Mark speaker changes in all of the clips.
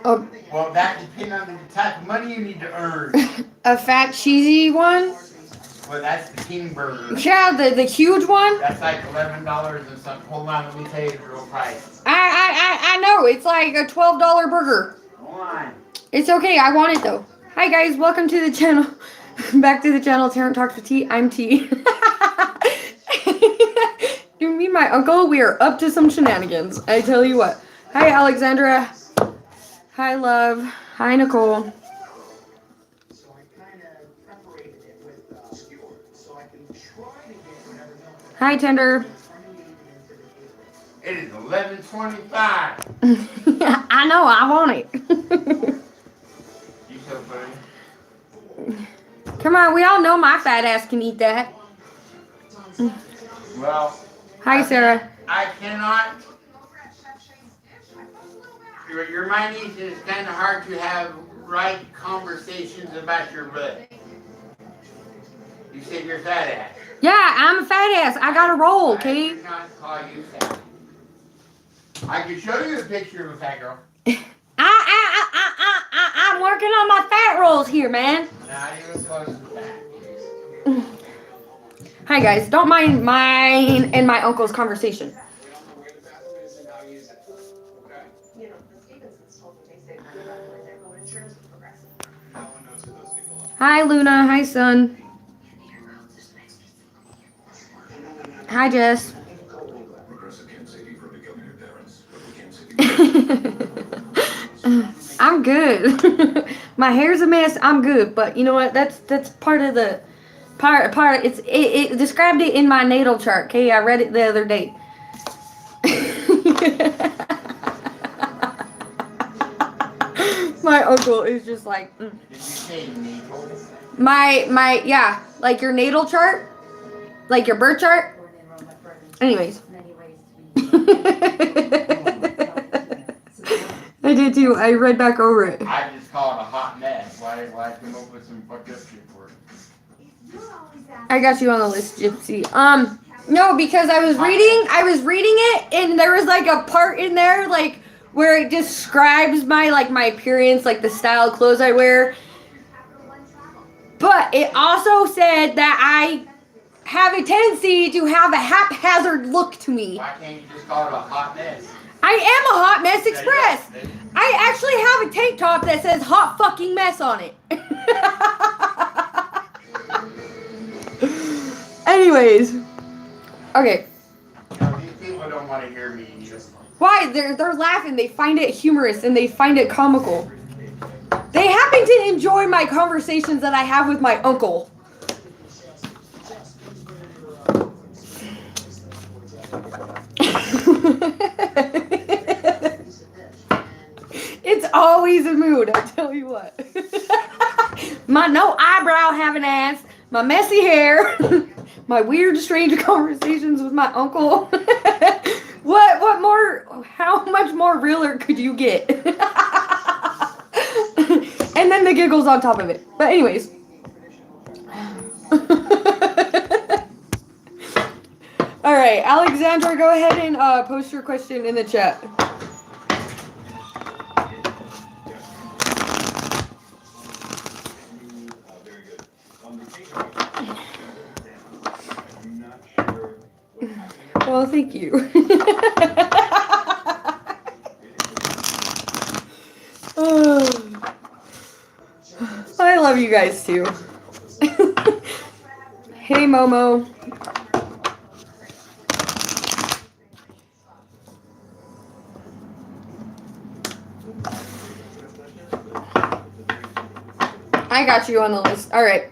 Speaker 1: Oh,
Speaker 2: Well, that depends on the type of money you need to earn.
Speaker 1: a fat cheesy one?
Speaker 2: Well, that's the king burger.
Speaker 1: Yeah, the huge one?
Speaker 2: That's like $11 and something. Hold on, let me tell you the real price.
Speaker 1: I know. It's like a $12 burger.
Speaker 2: Hold on.
Speaker 1: It's okay. I want it though. Hi guys, welcome to the channel. Back to the channel, Tarot Talks with T. I'm T. You mean my uncle? We are up to some shenanigans. I tell you what. Hi Alexandra. Hi love. Hi Nicole. Hi Tender.
Speaker 2: It is 11:25.
Speaker 1: I know. I want it.
Speaker 2: You so funny.
Speaker 1: Come on, we all know my fat ass can eat that.
Speaker 2: Well.
Speaker 1: Hi Sarah.
Speaker 2: I cannot. Your mind is kind of hard to have right conversations about your butt. You said you're fat ass.
Speaker 1: Yeah, I'm a fat ass. I gotta roll, okay?
Speaker 2: I do not call you fat. I can show you a picture of a fat girl.
Speaker 1: I'm working on my fat rolls here, man.
Speaker 2: Not even close to that.
Speaker 1: Hi guys, don't mind mine and my uncle's conversation. Hi Luna, hi son. Hi Jess. I'm good. My hair's a mess. I'm good, but you know what? That's part of the part. It described it in my natal chart. Okay, I read it the other day. My uncle is just like.
Speaker 2: Did you say natal?
Speaker 1: My yeah, like your natal chart, like your birth chart. Anyways. I did too. I read back over it.
Speaker 2: I just call it a hot mess. Why come up with some fucked up shit for it?
Speaker 1: I got you on the list, Gypsy. No, because I was reading it, and there was like a part in there, like where it describes my appearance, like the style of clothes I wear. But it also said that I have a tendency to have a haphazard look to me.
Speaker 2: Why can't you just call it a hot mess?
Speaker 1: I am a hot mess express. I actually have a tank top that says hot fucking mess on it. Anyways. Okay.
Speaker 2: No, these people don't want to hear me.
Speaker 1: Why? They're laughing. They find it humorous and they find it comical. They happen to enjoy my conversations that I have with my uncle. It's always a mood, I tell you what. My no eyebrow having ass, my messy hair, my weird, strange conversations with my uncle. What more? How much more realer could you get? And then the giggles on top of it. But anyways. All right, Alexandra, go ahead and post your question in the chat. Well, thank you. Oh. I love you guys too. Hey, Momo. I got you on the list. All right.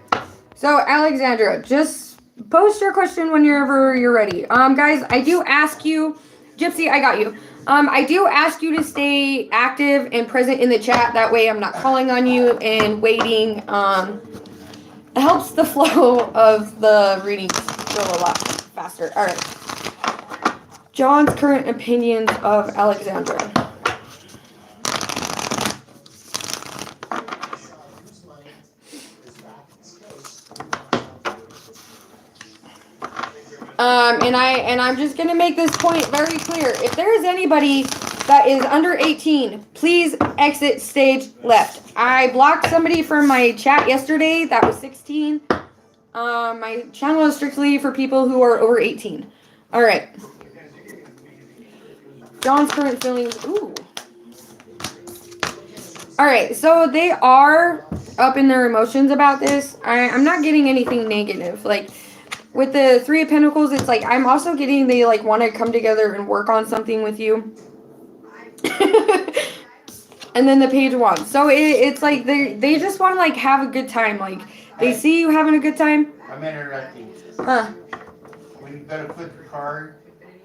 Speaker 1: So, Alexandra, just post your question whenever you're ready. Guys, I do ask you, Gypsy, I got you. I do ask you to stay active and present in the chat. That way I'm not calling on you and waiting. It helps the flow of the readings go a lot faster. All right. John's current opinions of Alexandra. And I'm just gonna make this point very clear. If there is anybody that is under 18, please exit stage left. I blocked somebody from my chat yesterday. That was 16. My channel is strictly for people who are over 18. All right. John's current feelings. Ooh. All right. So they are up in their emotions about this. I'm not getting anything negative. Like with the Three of Pentacles, it's like I'm also getting they like want to come together and work on something with you. And then the Page of Wands. So it's like they just want to like have a good time. Like they see you having a good time.
Speaker 2: I'm interrupting.
Speaker 1: Huh.
Speaker 2: When you go to flip the card,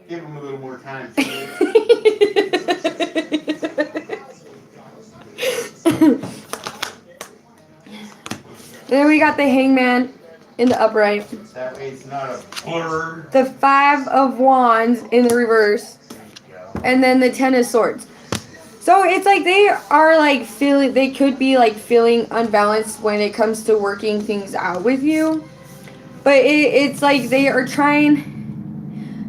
Speaker 2: give them a little more time.
Speaker 1: Then we got the Hangman in the upright.
Speaker 2: That way it's not a blur.
Speaker 1: The Five of Wands in the reverse. And then the Ten of Swords. So it's like they are like feeling, they could be like feeling unbalanced when it comes to working things out with you. But it's like they are trying.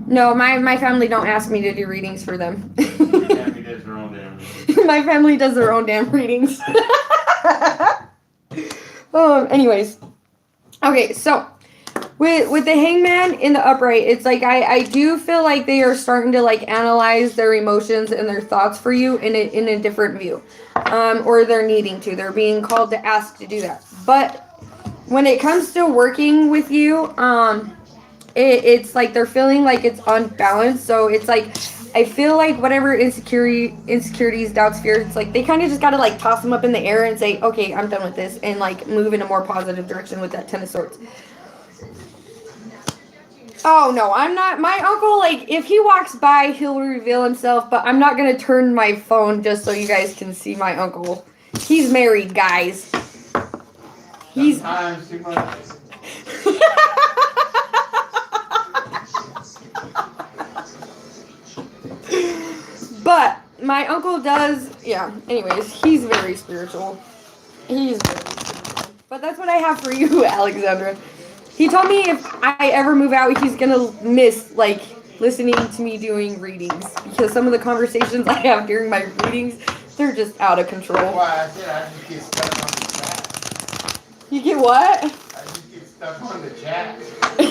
Speaker 1: No, my family don't ask me to do readings for them.
Speaker 2: My family does their own damn readings.
Speaker 1: My family does their own damn readings. Anyways. Okay, so with the Hangman in the upright, it's like I do feel like they are starting to like analyze their emotions and their thoughts for you in a different view. Or they're needing to. They're being called to ask to do that. But when it comes to working with you, it's like they're feeling like it's unbalanced. So it's like I feel like whatever insecurities, doubts, fears, it's like they kind of just gotta like toss them up in the air and say, okay, I'm done with this, and like move in a more positive direction with that Ten of Swords. Oh no, I'm not. My uncle, like, if he walks by, he'll reveal himself, but I'm not gonna turn my phone just so you guys can see my uncle. He's married, guys. He's.
Speaker 2: Sometimes too much.
Speaker 1: But my uncle does, yeah. Anyways, he's very spiritual. He's very spiritual. But that's what I have for you, Alexandra. He told me if I ever move out, he's gonna miss like listening to me doing readings because some of the conversations I have during my readings, they're just out of control.
Speaker 2: That's why I said I just get stuck on the chat.
Speaker 1: You get what?
Speaker 2: I just get stuck on the chat. I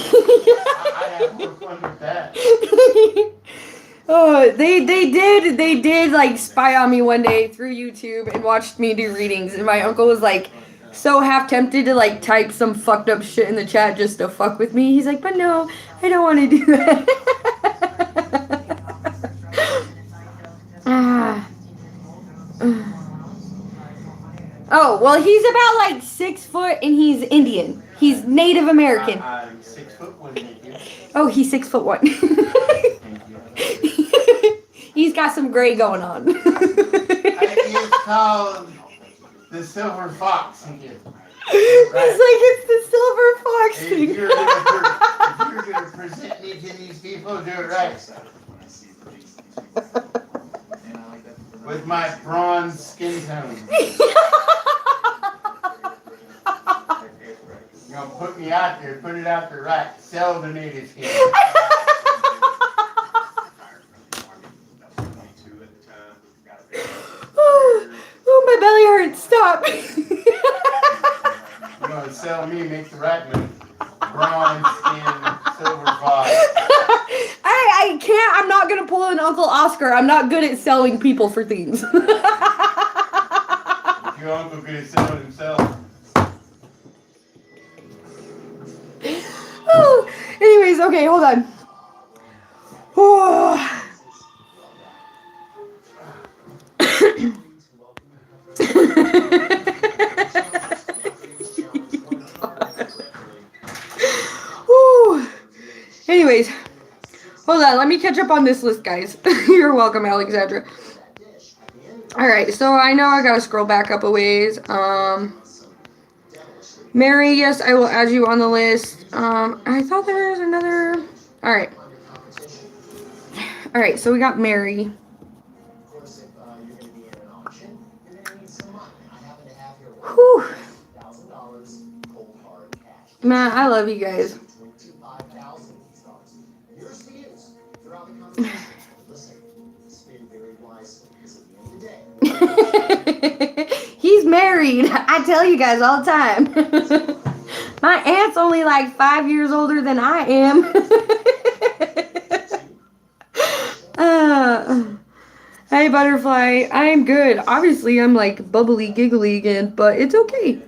Speaker 2: have more fun with that.
Speaker 1: Oh, they did like spy on me one day through YouTube and watched me do readings, and my uncle was like so half tempted to like type some fucked up shit in the chat just to fuck with me. He's like, but no, I don't want to do that. Oh, well, he's about like 6 foot and he's Indian. He's Native American.
Speaker 2: I'm 6 foot 1, thank you.
Speaker 1: Oh, he's 6'1". He's got some gray going on.
Speaker 2: It's called the silver fox. Thank you.
Speaker 1: He's like, it's the silver fox
Speaker 2: If
Speaker 1: thing.
Speaker 2: you're gonna present me to these people, do it right. With my bronze skin tone. You're gonna put me out there, put it out there right. Sell the native skin.
Speaker 1: Oh, my belly hurts. Stop.
Speaker 2: You're gonna sell me, make the right move. Bronze skin, silver fox.
Speaker 1: I can't. I'm not gonna pull an Uncle Oscar. I'm not good at selling people for things.
Speaker 2: Your uncle could have sold himself.
Speaker 1: Oh, anyways, okay, hold on. Oh. Whew. Anyways, hold on. Let me catch up on this list, guys. You're welcome, Alexandra. All right, so I know I gotta scroll back up a ways. Mary, yes, I will add you on the list. I thought there was another. All right. All right, so we got Mary. Whew. Man, I love you guys. married. I tell you guys all the time. My aunt's only like 5 years older than I am. Hey, Butterfly. I'm good. Obviously, I'm like bubbly giggly again, but it's okay.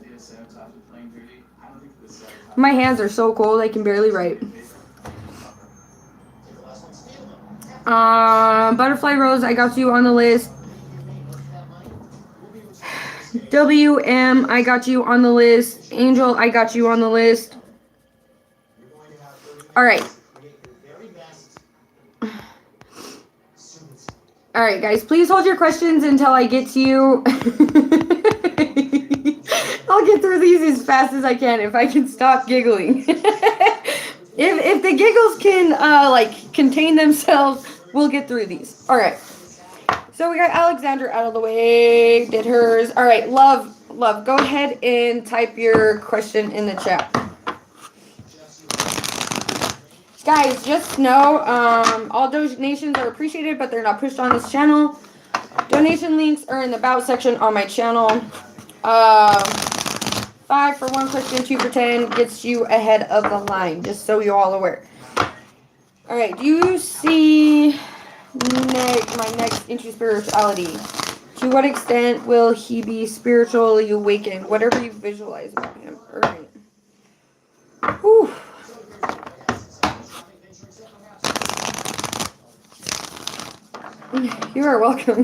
Speaker 1: My hands are so cold I can barely write. Butterfly Rose, I got you on the list. WM, I got you on the list. Angel, I got you on the list. All right. All right, guys, please hold your questions until I get to you. I'll get through these as fast as I can if I can stop giggling. If the giggles can like contain themselves, we'll get through these. All right. So we got Alexandra out of the way. Did hers. All right, love. Go ahead and type your question in the chat. Guys, just know all donations are appreciated, but they're not pushed on this channel. Donation links are in the About section on my channel. 5 for 1 question, 2 for 10 gets you ahead of the line, just so you're all aware. All right, do you see my next into spirituality? To what extent will he be spiritually awakened? Whatever you visualize about him. All right. Whew. You are welcome.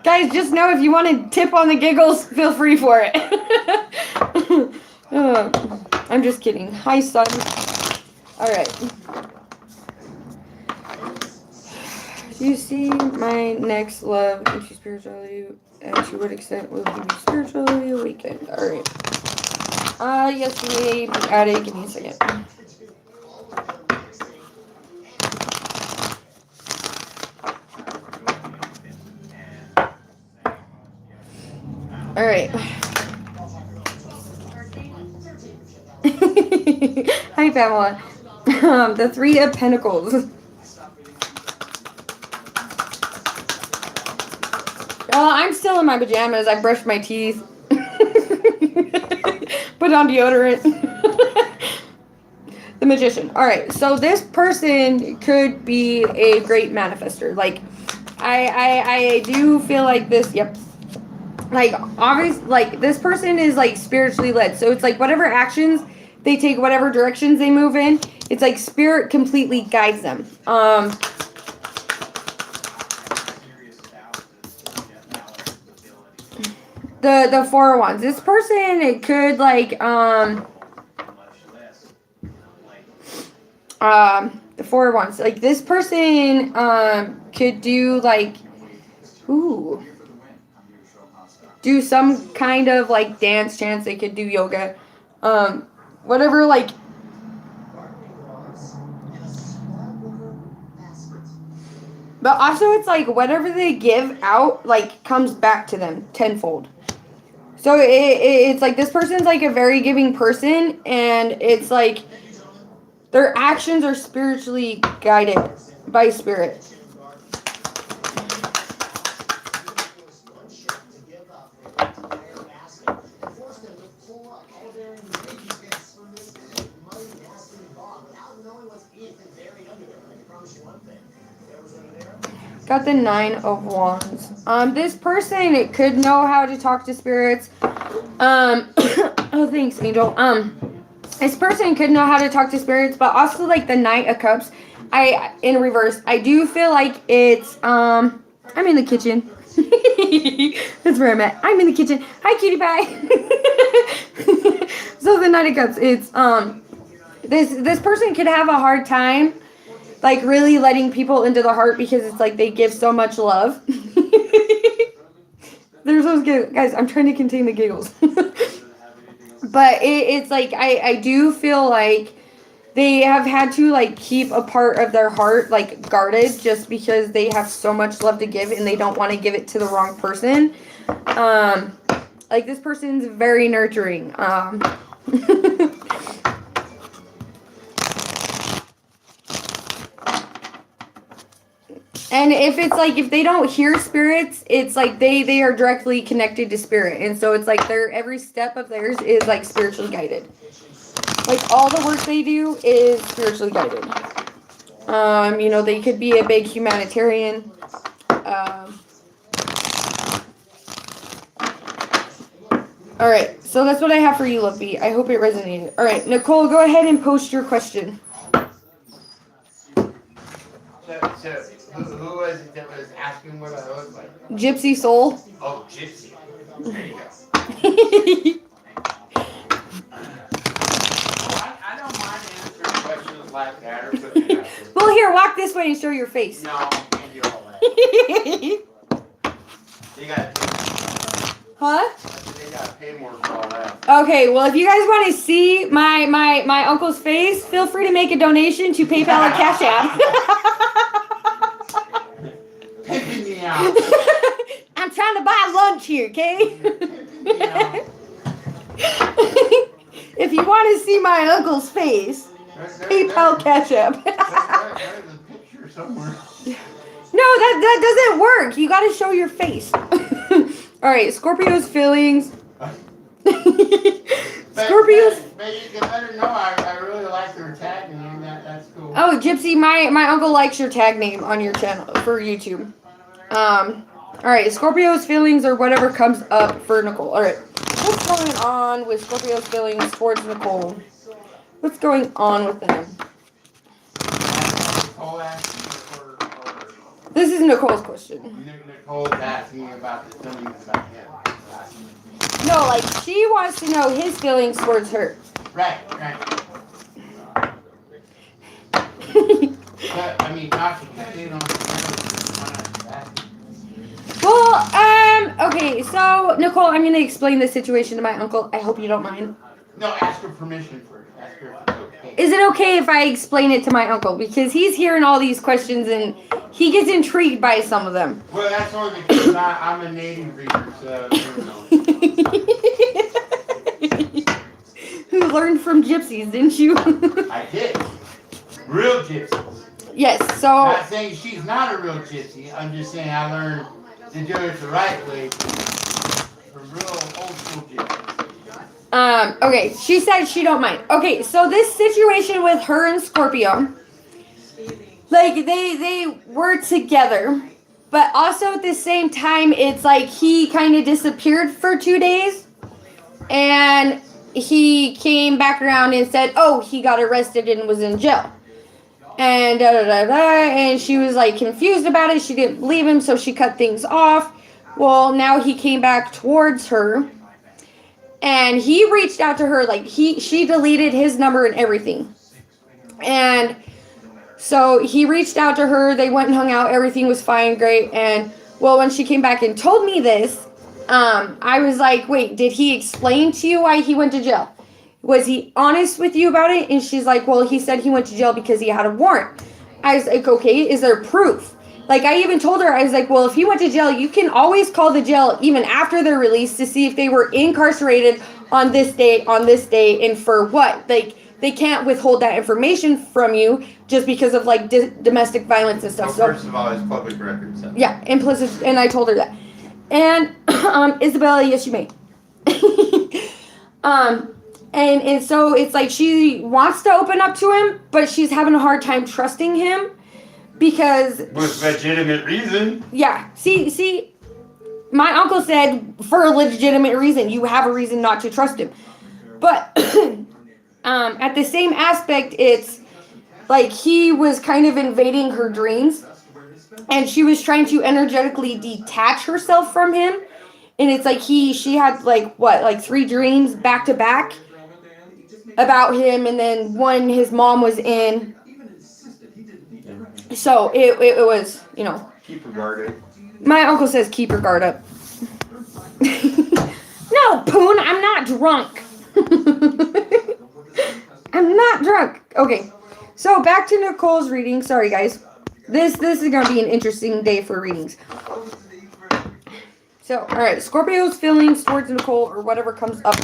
Speaker 1: Guys, just know if you want to tip on the giggles, feel free for it. I'm just kidding. Hi, son. All right. Do you see my next love into spirituality? And to what extent will he be spiritually awakened? All right. Yes, you may be added. Give me a second. All right. Hi, Pamela. The 3 of Pentacles. I'm still in my pajamas. I brushed my teeth. Put on deodorant. The Magician. All right. So this person could be a great manifester. Like, I do feel like this. Yep. Like, obviously, like, this person is, like, spiritually led. So it's, like, whatever actions they take, whatever directions they move in, it's, like, spirit completely guides them. The 4 of Wands. This person, it could, like, the 4 of Wands. Like, this person, could do, like, ooh. Do some kind of like dance chants. They could do yoga, whatever, like, but also it's like whatever they give out like comes back to them tenfold. So it's like this person's like a very giving person, and it's like their actions are spiritually guided by spirit. Got the 9 of Wands. This person, it could know how to talk to spirits. Oh, thanks, Angel. This person could know how to talk to spirits, but also like the Knight of Cups. In reverse, I do feel like it's, I'm in the kitchen. That's where I'm at. I'm in the kitchen. Hi, cutie pie. So the Knight of Cups, it's, this person could have a hard time like really letting people into the heart because it's like they give so much love. There's those guys. I'm trying to contain the giggles. But it's like I do feel like they have had to like keep a part of their heart like guarded just because they have so much love to give and they don't want to give it to the wrong person. Like this person's very nurturing. And if it's like, if they don't hear spirits, it's like they are directly connected to spirit. And so it's like every step of theirs is like spiritually guided. Like all the work they do is spiritually guided. You know, they could be a big humanitarian. All right, so that's what I have for you, Lumpy. I hope it resonated. All right, Nicole, go ahead and post your question.
Speaker 2: So who was it that was asking what I look like?
Speaker 1: Gypsy Soul.
Speaker 2: Oh, Gypsy. There you go. I don't mind answering questions like that or putting it out there.
Speaker 1: Well, here, walk this way and show your face.
Speaker 2: No, I can't do all that. You got
Speaker 1: Huh?
Speaker 2: they got to pay more for all that.
Speaker 1: Okay, well, if you guys want to see my uncle's face, feel free to make a donation to PayPal and Cash App.
Speaker 2: Pimping me out.
Speaker 1: I'm trying to buy lunch here, okay? If you want to see my uncle's face, PayPal, Cash App.
Speaker 2: There's a picture somewhere.
Speaker 1: No, that doesn't work. You got to show your face. All right, Scorpio's feelings. Scorpios.
Speaker 2: But you can let her know I really like her tag name. That's cool.
Speaker 1: Oh, Gypsy, my uncle likes your tag name on your channel for YouTube. All right, Scorpio's feelings or whatever comes up for Nicole. All right, what's going on with Scorpio's feelings towards Nicole? What's going on with them? This is Nicole's question.
Speaker 2: Nicole's asking about the feelings about him.
Speaker 1: No, like she wants to know his feelings towards her.
Speaker 2: Right. But, I mean, not to cut in on the
Speaker 1: Well, okay, so Nicole, I'm gonna explain the situation to my uncle. I hope you don't mind.
Speaker 2: No, ask her permission first. Ask her if it's okay.
Speaker 1: Is it okay if I explain it to my uncle? Because he's hearing all these questions and he gets intrigued by some of them.
Speaker 2: Well, that's only because I'm a native reader, so you know.
Speaker 1: Who learned from gypsies, didn't you?
Speaker 2: I did. Real gypsies.
Speaker 1: Yes, so...
Speaker 2: Not saying she's not a real gypsy. I'm just saying I learned to do it the right way from real old school gypsies.
Speaker 1: Okay, she said she don't mind. Okay, so this situation with her and Scorpio, like, they were together, but also at the same time, it's like he kind of disappeared for 2 days, and he came back around and said, oh, he got arrested and was in jail. And and she was like confused about it. She didn't believe him, so she cut things off. Well, now he came back towards her, and he reached out to her. Like she deleted his number and everything, and so he reached out to her. They went and hung out. Everything was fine, great. And well, when she came back and told me this, I was like, wait, did he explain to you why he went to jail? Was he honest with you about it? And she's like, well, he said he went to jail because he had a warrant. I was like, okay, is there proof? Like, I even told her, I was like, well, if he went to jail, you can always call the jail even after they're released to see if they were incarcerated on this day, and for what? Like, they can't withhold that information from you just because of, like, domestic violence and stuff.
Speaker 2: Well, first of all, it's public record. So.
Speaker 1: Yeah, implicit, and I told her that. And, Isabella, yes, you may. And so it's like she wants to open up to him, but she's having a hard time trusting him because...
Speaker 2: With legitimate reason.
Speaker 1: Yeah. See, my uncle said for a legitimate reason. You have a reason not to trust him. But at the same aspect, it's like he was kind of invading her dreams. And she was trying to energetically detach herself from him. And it's like she had like 3 dreams back to back about him, and then one his mom was in. So it was, you know.
Speaker 2: Keep her guard up.
Speaker 1: My uncle says keep her guard up. No, Poon, I'm not drunk. I'm not drunk. Okay, so back to Nicole's reading. Sorry, guys. This is going to be an interesting day for readings. So, all right, Scorpio's feelings towards Nicole or whatever comes up.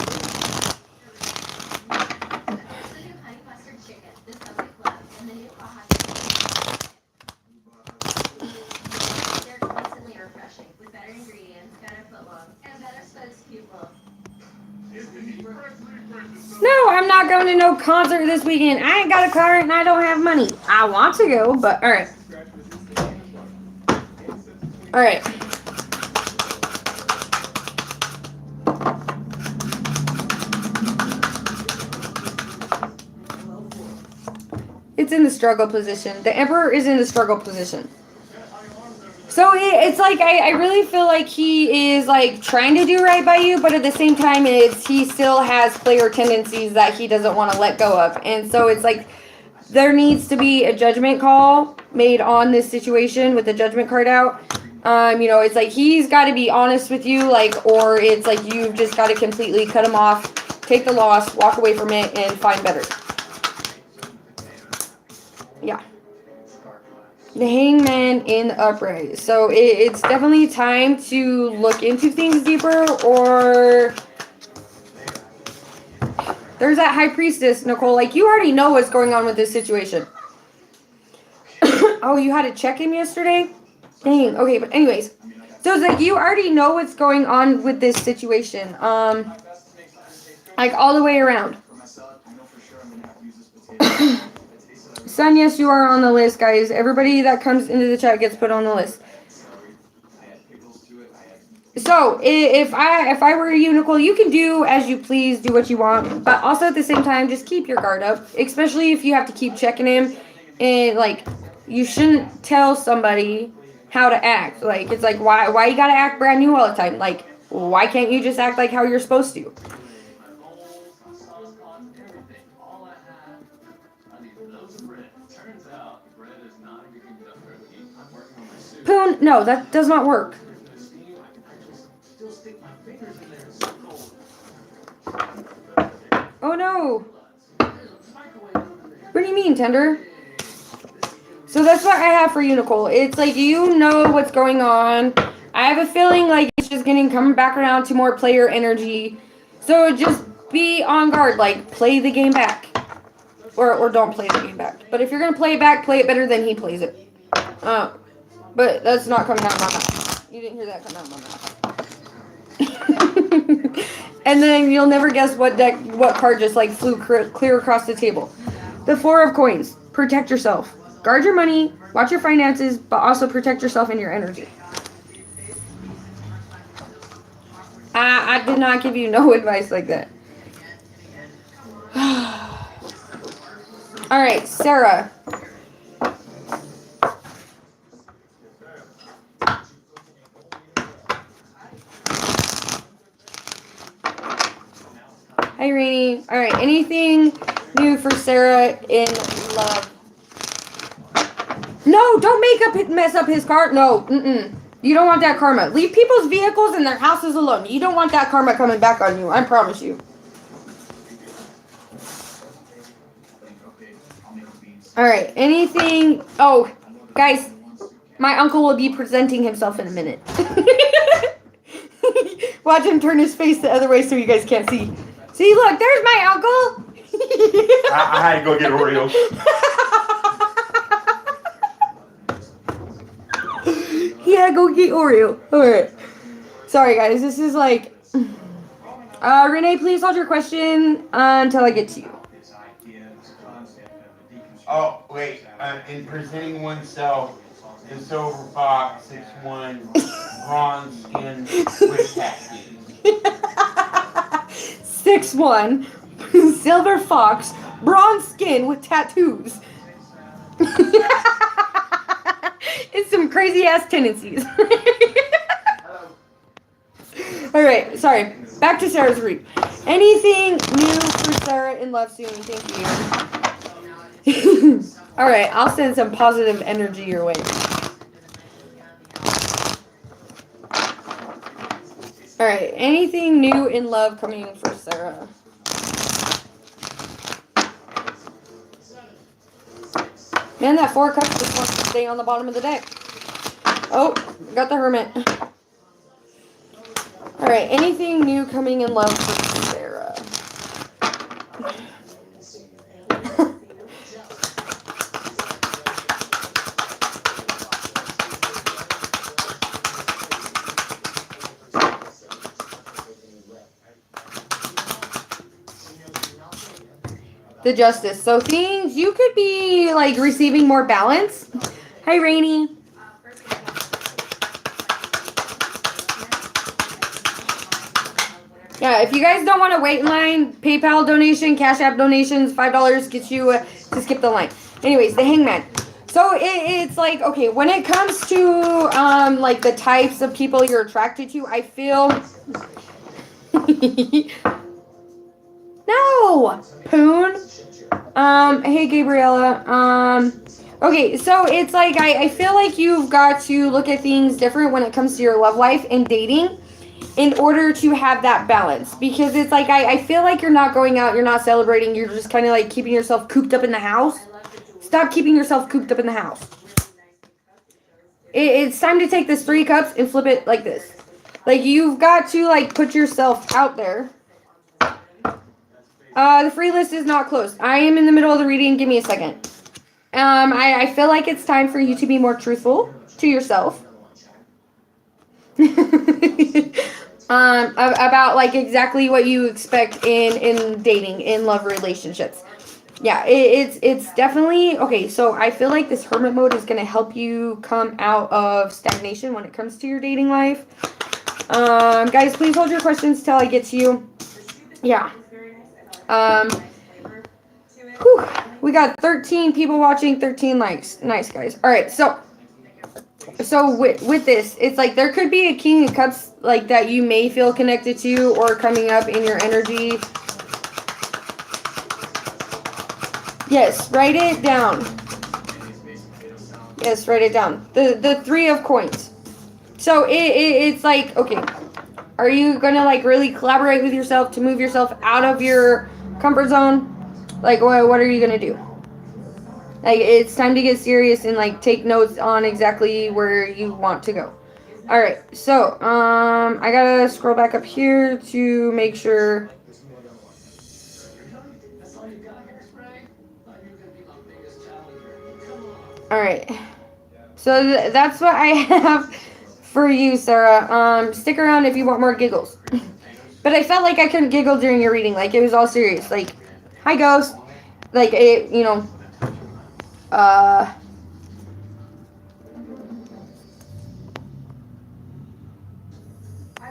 Speaker 1: No, I'm not going to no concert this weekend. I ain't got a car and I don't have money. I want to go, but all right. All right. It's in the struggle position. The Emperor is in the struggle position. So it's like I really feel like he is like trying to do right by you, but at the same time, he still has player tendencies that he doesn't want to let go of, and so it's like there needs to be a judgment call made on this situation with the judgment card out. It's like he's got to be honest with you, like, or it's like you've just got to completely cut him off, take the loss, walk away from it, and find better. Yeah. The Hangman in the upright. So it's definitely time to look into things deeper, or there's that High Priestess, Nicole. Like, you already know what's going on with this situation. Oh, you had to check him yesterday? Dang. Okay, but anyways. So it's like you already know what's going on with this situation. Like all the way around. Son, yes, you are on the list, guys. Everybody that comes into the chat gets put on the list. So, if I were you, Nicole, you can do as you please, do what you want, but also at the same time, just keep your guard up, especially if you have to keep checking him, and, like, you shouldn't tell somebody how to act. Like, it's like, why you gotta act brand new all the time? Like, why can't you just act like how you're supposed to? Poon, no, that does not work. Oh no. What do you mean, Tender? So that's what I have for you, Nicole. It's like you know what's going on. I have a feeling like it's just coming back around to more player energy. So just be on guard. Like, play the game back. Or don't play the game back. But if you're going to play it back, play it better than he plays it. But that's not coming out of my mouth. You didn't hear that come out of my mouth. And then you'll never guess what card just like flew clear across the table. The Four of Coins. Protect yourself. Guard your money. Watch your finances. But also protect yourself and your energy. I did not give you no advice like that. All right, Sarah. Hi, Rainy. All right, anything new for Sarah in love? No, don't mess up his car. No, You don't want that karma. Leave people's vehicles and their houses alone. You don't want that karma coming back on you. I promise you. All right, anything? Oh, guys, my uncle will be presenting himself in a minute. Watch him turn his face the other way so you guys can't see. See, look, there's my uncle.
Speaker 3: I had to go get Oreos.
Speaker 1: Yeah, go get Oreo. All right. Sorry, guys. This is like... Renee, please hold your question until I get to you.
Speaker 2: Oh, wait. In presenting oneself, the Silver Fox 6'1", bronze skin with tattoos.
Speaker 1: 6'1", Silver Fox, bronze skin with tattoos. It's some crazy ass tendencies. All right, sorry. Back to Sarah's read. Anything new for Sarah in love soon? Thank you. All right, I'll send some positive energy your way. All right, anything new in love coming for Sarah? Man, that 4 of Cups just wants to stay on the bottom of the deck. Oh, got the Hermit. All right, anything new coming in love for Sarah? the Justice. So things, you could be like receiving more balance. Hi, Rainy. Yeah, if you guys don't want to wait in line, PayPal donation, Cash App donations, $5 gets you to skip the line. Anyways, the Hangman. So it's like, okay, when it comes to like the types of people you're attracted to, I feel no, Poon. Hey Gabriella. Okay, so it's like I feel like you've got to look at things different when it comes to your love life and dating in order to have that balance. Because it's like I feel like you're not going out, you're not celebrating, you're just kind of like keeping yourself cooped up in the house. Stop keeping yourself cooped up in the house. It's time to take this 3 cups and flip it like this. Like, you've got to, like, put yourself out there. The free list is not closed. I am in the middle of the reading. Give me a second. I feel like it's time for you to be more truthful to yourself. About, like, exactly what you expect in dating, in love relationships. Yeah, it's definitely, okay, so I feel like this hermit mode is going to help you come out of stagnation when it comes to your dating life. Guys, please hold your questions till I get to you. Yeah. Whew, we got 13 people watching, 13 likes. Nice, guys. All right, so with this, it's like there could be a King of Cups like that you may feel connected to or coming up in your energy. Yes, write it down. Yes, write it down. The 3 of coins. So it's like, okay, are you gonna like really collaborate with yourself to move yourself out of your comfort zone? Like, what are you gonna do? Like, it's time to get serious and like take notes on exactly where you want to go. All right, so I gotta scroll back up here to make sure. All right, so that's what I have for you, Sarah. Stick around if you want more giggles. But I felt like I couldn't giggle during your reading. Like, it was all serious. Like, hi, ghost. Like, it, you know. I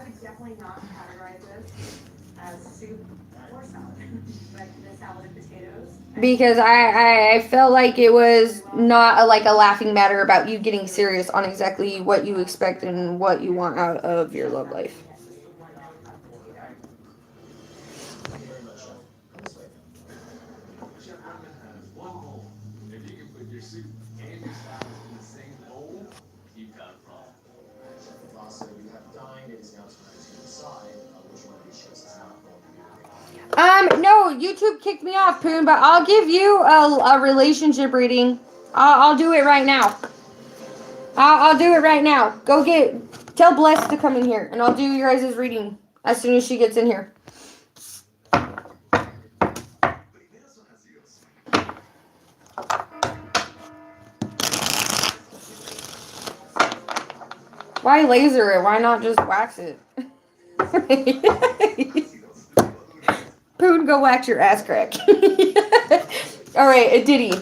Speaker 1: would definitely not categorize this as soup or salad. Like the salad and potatoes. Because I felt like it was not like a laughing matter about you getting serious on exactly what you expect and what you want out of your love life. No, YouTube kicked me off, Poon, but I'll give you a relationship reading. I'll do it right now. I'll do it right now. Tell Bless to come in here, and I'll do your guys' reading as soon as she gets in here. Why laser it? Why not just wax it? Poon, go wax your ass crack. All right, a ditty.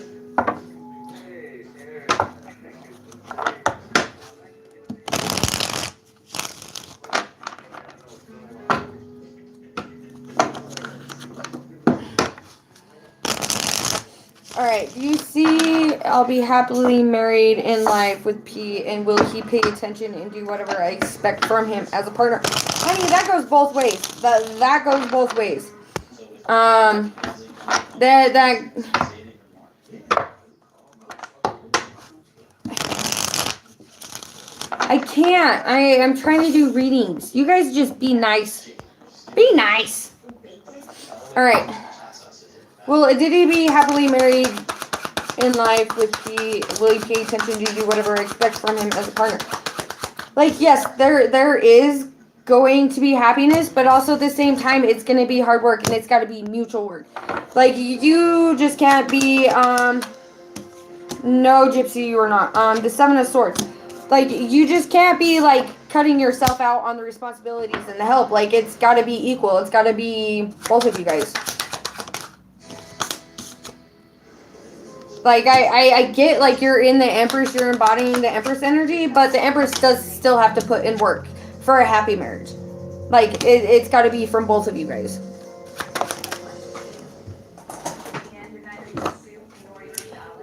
Speaker 1: All right, you see, I'll be happily married in life with P, and will he pay attention and do whatever I expect from him as a partner? Honey, that goes both ways. That goes both ways. I can't. I'm trying to do readings. You guys just be nice. Be nice. All right. Will Diddy be happily married in life with P? Will he pay attention to do whatever I expect from him as a partner? Like, yes, there is going to be happiness, but also at the same time, it's going to be hard work, and it's got to be mutual work. Like, you just can't be, no, Gypsy, you are not. The 7 of Swords. Like, you just can't be, like, cutting yourself out on the responsibilities and the help. Like, it's got to be equal. It's got to be both of you guys. Like, I get, like, you're in the Empress, you're embodying the Empress energy, but the Empress does still have to put in work for a happy marriage. Like, it's got to be from both of you guys.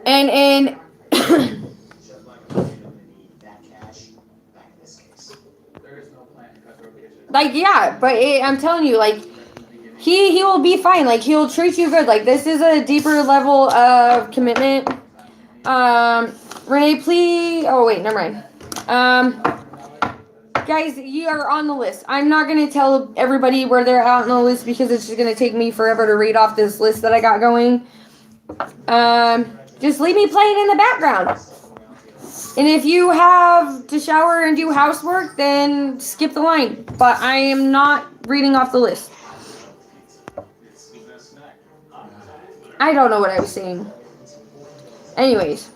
Speaker 1: And like, yeah, but I'm telling you, like, he will be fine. Like, he'll treat you good. Like, this is a deeper level of commitment. Renee, please. Oh wait, never mind. Guys, you are on the list. I'm not gonna tell everybody where they're out on the list because it's just gonna take me forever to read off this list that I got going. Just leave me playing in the background. And if you have to shower and do housework, then skip the line. But I am not reading off the list. I don't know what I was saying. Anyways.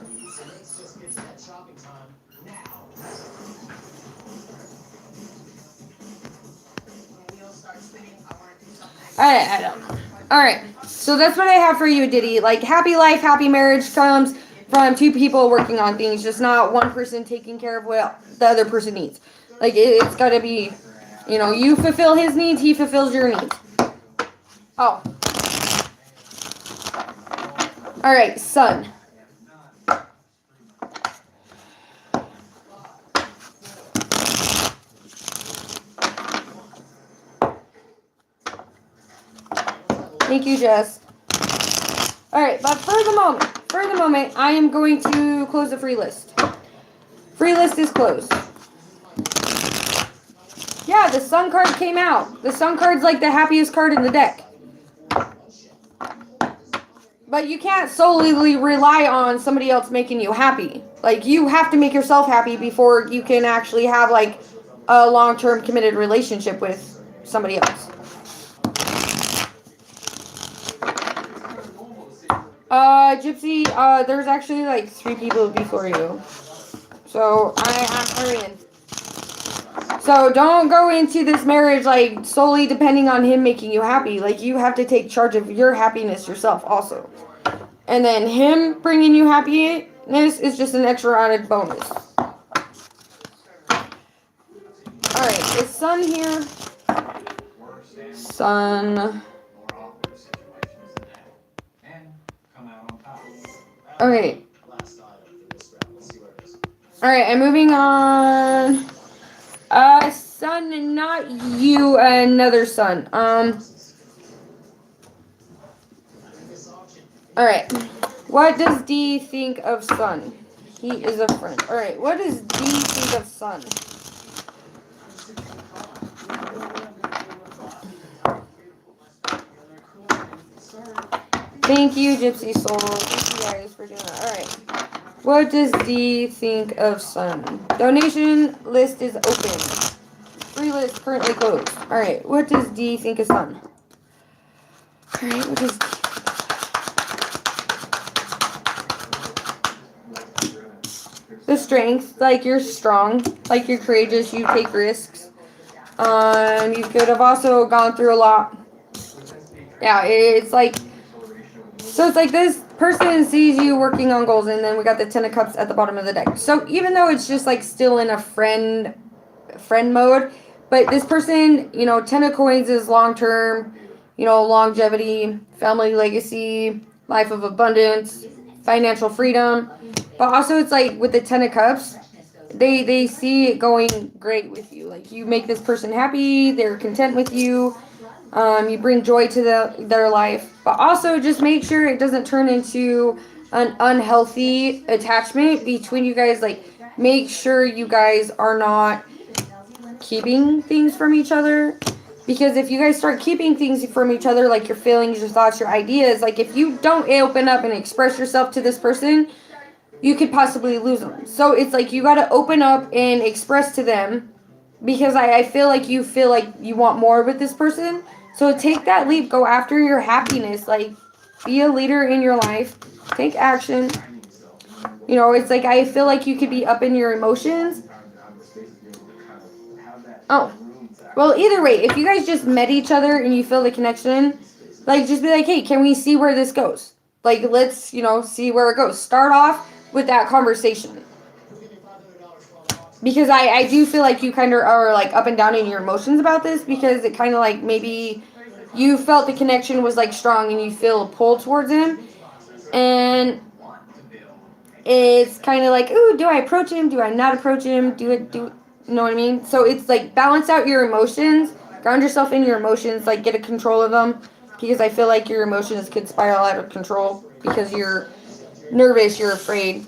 Speaker 1: I don't know. Alright. So that's what I have for you, Diddy. Like, happy life, happy marriage comes from two people working on things, just not one person taking care of what the other person needs. Like, it's got to be, you know, you fulfill his needs, he fulfills your needs. Oh. Alright, Sun. Thank you, Jess. Alright, but for the moment, I am going to close the free list. Free list is closed. Yeah, the Sun card came out. The Sun card's like the happiest card in the deck. But you can't solely rely on somebody else making you happy. Like, you have to make yourself happy before you can actually have, like, a long-term committed relationship with somebody else. Gypsy, there's actually, like, 3 people before you. So, I'm hurrying. So, don't go into this marriage, like, solely depending on him making you happy. Like, you have to take charge of your happiness yourself also. And then him bringing you happiness is just an extra added bonus. Alright, is Sun here? Sun. Okay. Alright, I'm moving on. Sun, not you, another Sun. Alright. What does D think of Sun? He is a friend. Alright, what does D think of Sun? Thank you, Gypsy Soul. Thank you guys for doing that. Alright. What does D think of Sun? Donation list is open. Free list currently closed. Alright, what does D think of Sun? Alright, what does D? The strength, like you're strong, like you're courageous, you take risks. You could have also gone through a lot. Yeah, it's like, so it's like this person sees you working on goals, and then we got the 10 of Cups at the bottom of the deck. So even though it's just like still in a friend mode, but this person, you know, 10 of Coins is long-term, you know, longevity, family legacy, life of abundance, financial freedom. But also it's like with the 10 of Cups, they see it going great with you. Like, you make this person happy, they're content with you. You bring joy to their life, but also just make sure it doesn't turn into an unhealthy attachment between you guys. Like, make sure you guys are not keeping things from each other, because if you guys start keeping things from each other, like your feelings, your thoughts, your ideas, like if you don't open up and express yourself to this person, you could possibly lose them. So it's like you got to open up and express to them, because I feel like you want more with this person. So take that leap, go after your happiness, like be a leader in your life, take action. You know, it's like I feel like you could be up in your emotions. Oh, well, either way, if you guys just met each other and you feel the connection, like just be like, hey, can we see where this goes? like, let's, see where it goes. Start off with that conversation. Because I do feel like you kind of are, like, up and down in your emotions about this, because it kind of, like, maybe you felt the connection was, like, strong and you feel a pull towards him. And it's kind of like, ooh, do I approach him? Do I not approach him? You know what I mean? So it's, like, balance out your emotions. Ground yourself in your emotions. Like, get a control of them. Because I feel like your emotions could spiral out of control. Because you're nervous, you're afraid.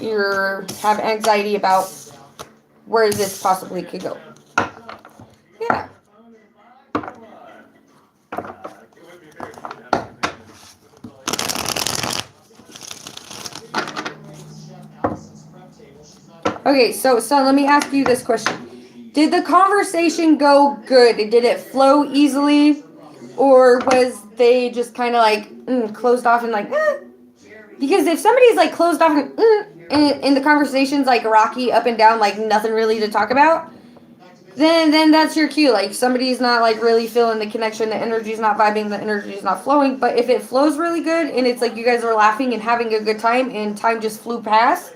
Speaker 1: You have anxiety about where this possibly could go. Yeah. Okay, so let me ask you this question. Did the conversation go good? Did it flow easily? Or was they just kind of like closed off and like, Because if somebody's like closed off and the conversation's like rocky up and down, like nothing really to talk about, then that's your cue. Like somebody's not like really feeling the connection, the energy's not vibing, the energy's not flowing. But if it flows really good and it's like you guys are laughing and having a good time and time just flew past,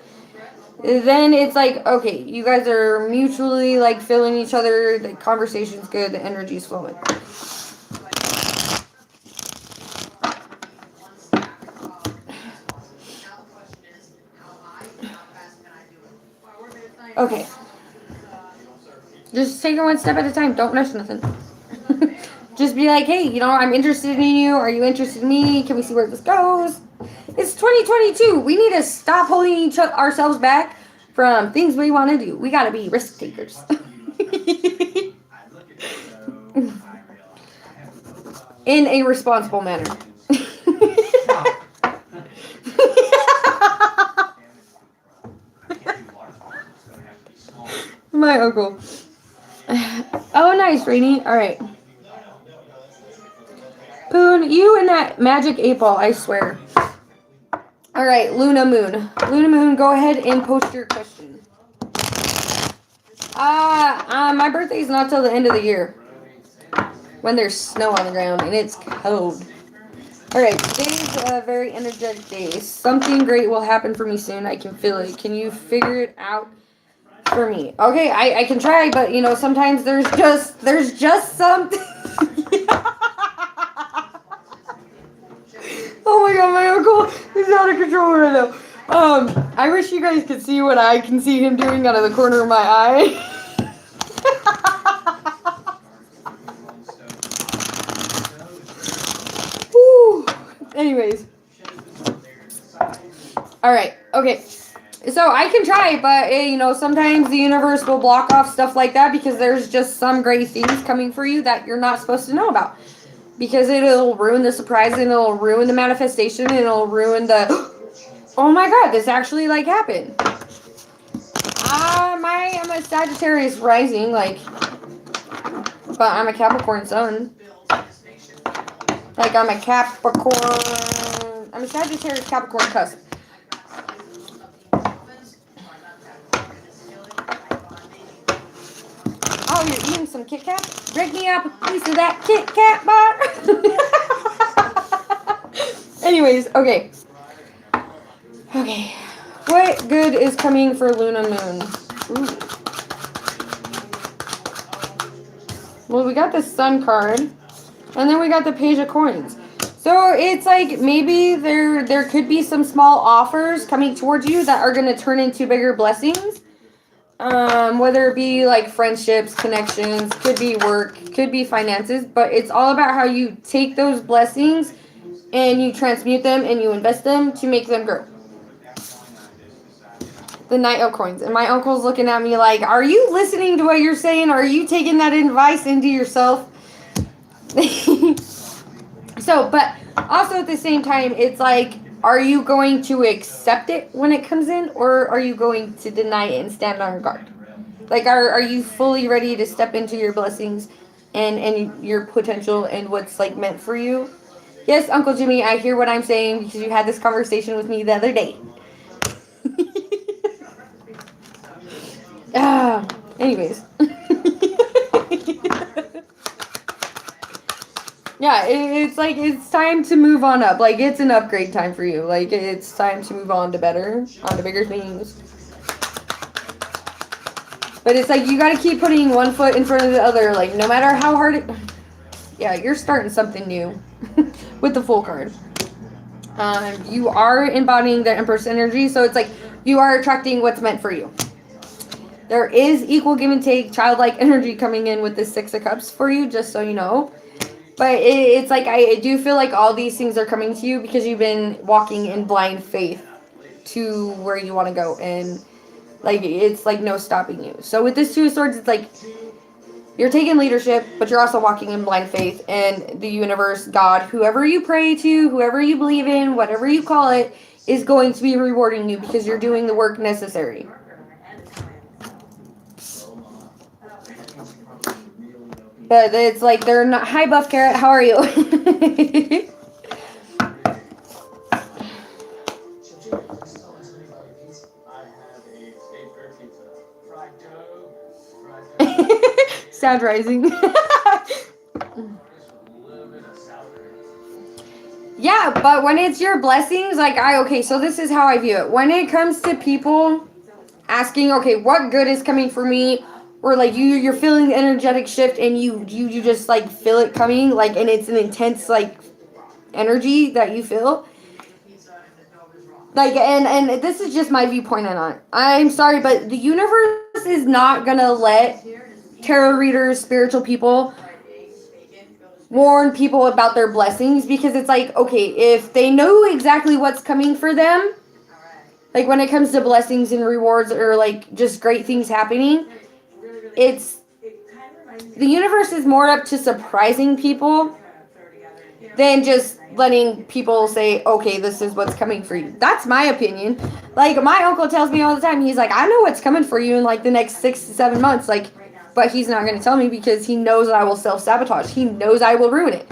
Speaker 1: then it's like, okay, you guys are mutually like feeling each other, the conversation's good, the energy's flowing. Okay. Just take it one step at a time. Don't rush nothing. Just be like, hey, I'm interested in you. Are you interested in me? Can we see where this goes? It's 2022. We need to stop holding ourselves back from things we want to do. We got to be risk takers. In a responsible manner. My uncle. Oh, nice, Rainy. All right. Poon, you and that magic 8-ball, I swear. All right, Luna Moon. Luna Moon, go ahead and post your question. My birthday's not till the end of the year. When there's snow on the ground and it's cold. All right, today's a very energetic day. Something great will happen for me soon. I can feel it. Can you figure it out for me? Okay, I can try, but sometimes there's just something. Oh my god, my uncle is out of control right now. I wish you guys could see what I can see him doing out of the corner of my eye. Whew. Anyways. Alright, okay. So I can try, but sometimes the universe will block off stuff like that because there's just some great things coming for you that you're not supposed to know about. Because it'll ruin the surprise and it'll ruin the manifestation and it'll ruin the oh my god, this actually like happened. I'm a Sagittarius rising, but I'm a Capricorn sun. I'm a Sagittarius Capricorn cusp. Oh, you're eating some Kit Kat? Break me up a piece of that Kit Kat bar. Anyways, okay. Okay. What good is coming for Luna Moon? Ooh. Well, we got the Sun card. And then we got the Page of Coins. So it's like maybe there could be some small offers coming towards you that are going to turn into bigger blessings. Whether it be like friendships, connections, could be work, could be finances, but it's all about how you take those blessings and you transmute them and you invest them to make them grow. The Knight of Coins. And my uncle's looking at me like, are you listening to what you're saying? Are you taking that advice into yourself? So, but also at the same time, it's like, are you going to accept it when it comes in, or are you going to deny it and stand on guard? Like, are you fully ready to step into your blessings and your potential and what's like meant for you? Yes, Uncle Jimmy, I hear what I'm saying because you had this conversation with me the other day. Anyways. Yeah, it's like it's time to move on up. Like it's an upgrade time for you. Like it's time to move on to bigger things. But it's like you got to keep putting one foot in front of the other. Like no matter how hard it. Yeah, you're starting something new with the Fool card. You are embodying the Empress energy, so it's like you are attracting what's meant for you. There is equal give and take, childlike energy coming in with the Six of Cups for you, just so you know. But it's like I do feel like all these things are coming to you because you've been walking in blind faith to where you want to go, and like it's like no stopping you. So with this Two of Swords, it's like you're taking leadership, but you're also walking in blind faith, and the universe, God, whoever you pray to, whoever you believe in, whatever you call it, is going to be rewarding you because you're doing the work necessary. But it's like they're not. Hi, Buff Carrot. How are you? Sound rising. Yeah, but when it's your blessings, like okay, so this is how I view it. When it comes to people asking, okay, what good is coming for me? Or like you're feeling the energetic shift and you just like feel it coming, like, and it's an intense like energy that you feel. Like, and this is just my viewpoint on it. I'm sorry, but the universe is not gonna let tarot readers, spiritual people warn people about their blessings, because it's like, okay, if they know exactly what's coming for them, like when it comes to blessings and rewards or like just great things happening, it's the universe is more up to surprising people than just letting people say, okay, this is what's coming for you. That's my opinion. Like my uncle tells me all the time, he's like, I know what's coming for you in like the next 6 to 7 months, like, but he's not going to tell me because he knows I will self-sabotage. He knows I will ruin it.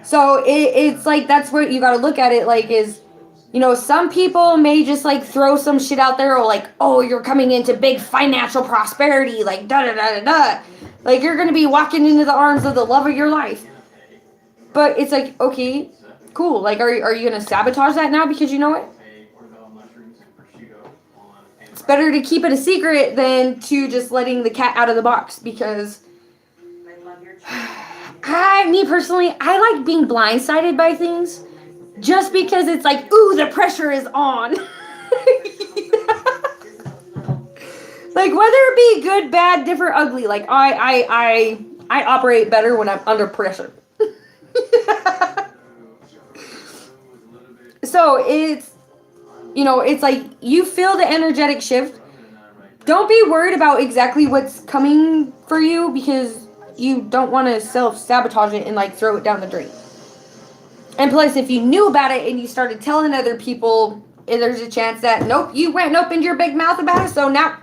Speaker 1: So it's like, that's what you got to look at it like is, you know, some people may just like throw some shit out there or like, oh, you're coming into big financial prosperity, like da da da da da. Like you're gonna be walking into the arms of the love of your life. But it's like, okay, cool. Like are you gonna sabotage that now because you know it? It's better to keep it a secret than to just letting the cat out of the box, because me personally, I like being blindsided by things. Just because it's like, ooh, the pressure is on. Like whether it be good, bad, different, ugly, like I operate better when I'm under pressure. So it's, you know, it's like you feel the energetic shift. Don't be worried about exactly what's coming for you, because you don't want to self-sabotage it and like throw it down the drain. And plus, if you knew about it and you started telling other people, there's a chance that, nope, you went and opened your big mouth about it, so now,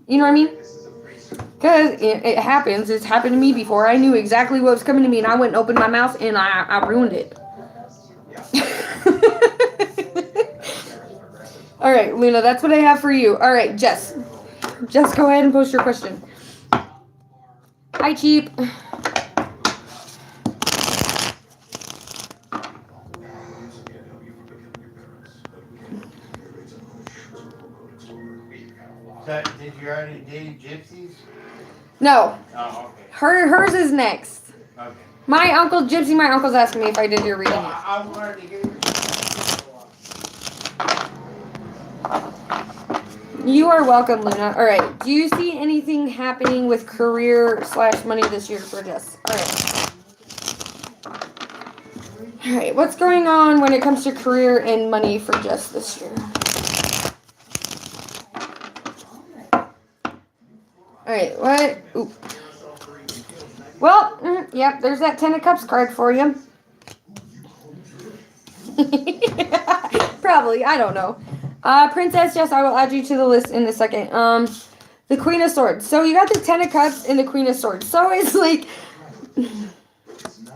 Speaker 1: you know what I mean? Because it happens. It's happened to me before. I knew exactly what was coming to me, and I went and opened my mouth, and I ruined it. All right, Luna, that's what I have for you. All right, Jess. Jess, go ahead and post your question. Hi, Cheap.
Speaker 2: So, did you already date gypsies?
Speaker 1: No.
Speaker 2: Oh, okay.
Speaker 1: Hers is next.
Speaker 2: Okay.
Speaker 1: My uncle's asking me if I did your reading.
Speaker 2: I wanted to hear your...
Speaker 1: You are welcome, Luna. All right. Do you see anything happening with career/money this year for Jess? All right. All right. What's going on when it comes to career and money for Jess this year? All right. What? Ooh. Well, yep. There's that 10 of Cups card for you. Probably. I don't know. Princess, yes, I will add you to the list in a second. The Queen of Swords. So you got the 10 of Cups and the Queen of Swords. So it's like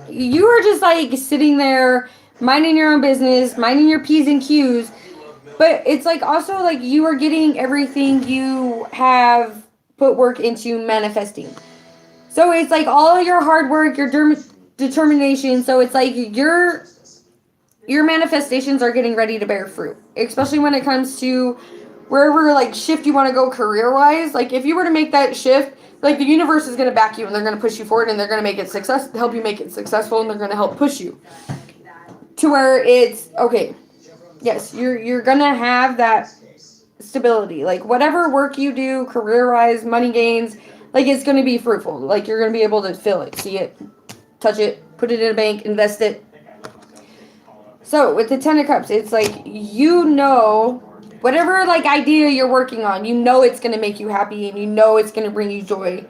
Speaker 1: you were just like sitting there minding your own business, minding your P's and Q's. But it's like also like you are getting everything you have put work into manifesting. So it's like all your hard work, your determination. So it's like your manifestations are getting ready to bear fruit, especially when it comes to wherever like shift you want to go career wise. Like if you were to make that shift, like the universe is going to back you and they're going to push you forward and they're going to make it help you make it successful, and they're going to help push you to where it's okay. Yes, you're going to have that stability. Like whatever work you do, career wise, money gains, like it's going to be fruitful. Like you're going to be able to feel it, see it, touch it, put it in a bank, invest it. So with the Ten of Cups, it's like whatever like idea you're working on, it's gonna make you happy and it's gonna bring you joy.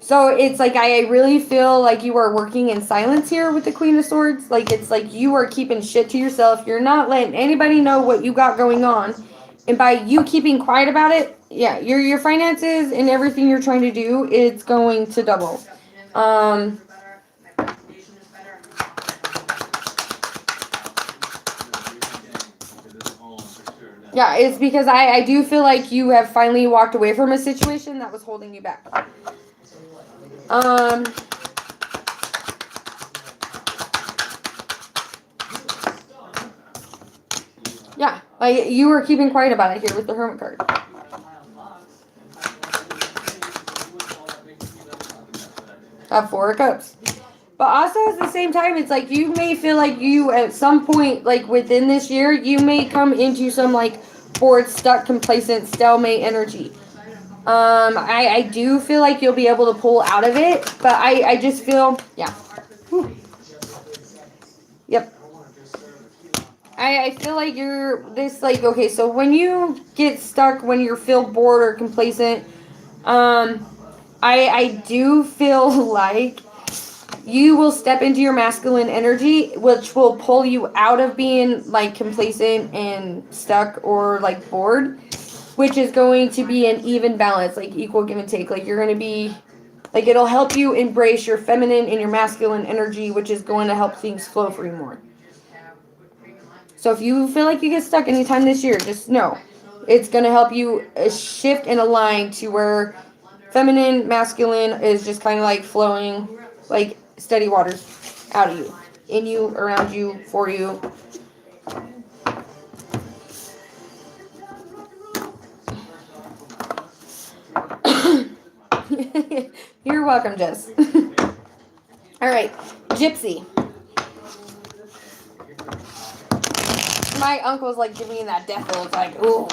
Speaker 1: So it's like I really feel like you are working in silence here with the Queen of Swords. Like it's like you are keeping shit to yourself. You're not letting anybody know what you got going on, and by you keeping quiet about it, yeah, your finances and everything you're trying to do, it's going to double. Yeah, it's because I do feel like you have finally walked away from a situation that was holding you back. Yeah, like you were keeping quiet about it here with the Hermit card. Four of Cups. But also at the same time, it's like you may feel like you at some point, like within this year, you may come into some like bored, stuck, complacent, stalemate energy. I do feel like you'll be able to pull out of it, but I just feel, yeah. Whew. Yep. I feel like you're this like, okay, so when you get stuck, when you feel bored or complacent, I do feel like you will step into your masculine energy, which will pull you out of being like complacent and stuck or like bored, which is going to be an even balance, like equal give and take. Like you're going to be, like it'll help you embrace your feminine and your masculine energy, which is going to help things flow for you more. So if you feel like you get stuck anytime this year, just know it's going to help you shift and align to where feminine, masculine is just kind of like flowing like steady waters out of you, in you, around you, for you. You're welcome, Jess. All right, Gypsy. My uncle's like giving me that death roll. It's like, ooh.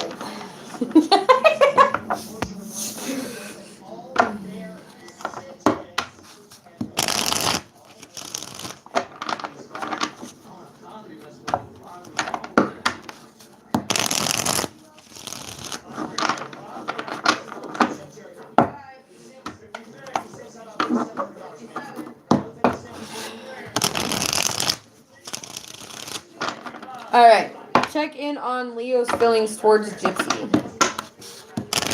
Speaker 1: All right, check in on Leo's feelings towards Gypsy.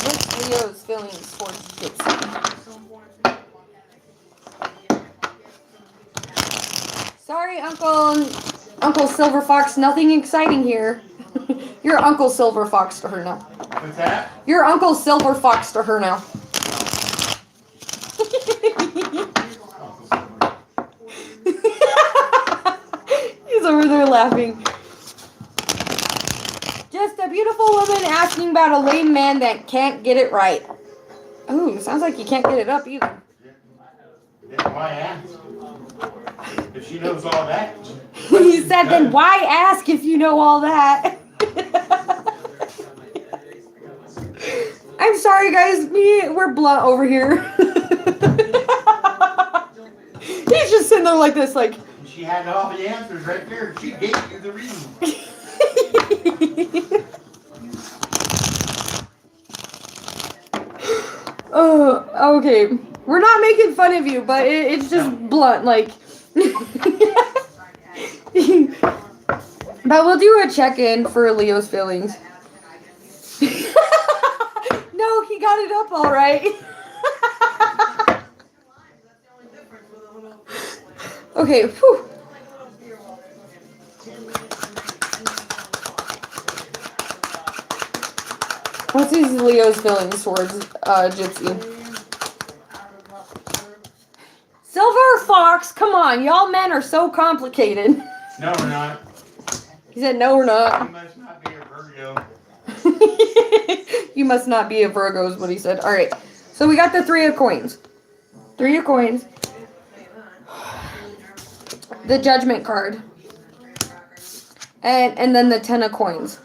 Speaker 1: What's Leo's feelings towards Gypsy? Sorry, Uncle Silver Fox, nothing exciting here. Your Uncle Silver Fox to her now.
Speaker 2: What's that?
Speaker 1: Your Uncle Silver Fox to her now. He's over there laughing. Just a beautiful woman asking about a lame man that can't get it right. Ooh, sounds like you can't get it up either.
Speaker 2: Then why ask? If she knows all that.
Speaker 1: He said, then why ask if you know all that? I'm sorry, guys. We're blunt over here. He's just sitting there like this, like.
Speaker 2: She had all the answers right there. She gave you the reason.
Speaker 1: Oh, okay. We're not making fun of you, but it's just blunt, like. But we'll do a check-in for Leo's feelings. No, he got it up all right. Okay, whew. What's these Leo's feelings towards Gypsy? Talks? Come on, y'all men are so complicated.
Speaker 3: No, we're not.
Speaker 1: He said, no, we're not.
Speaker 3: You must not be a Virgo.
Speaker 1: You must not be a Virgo is what he said. All right. So we got the 3 of coins. 3 of coins. The Judgment card. And then the 10 of coins.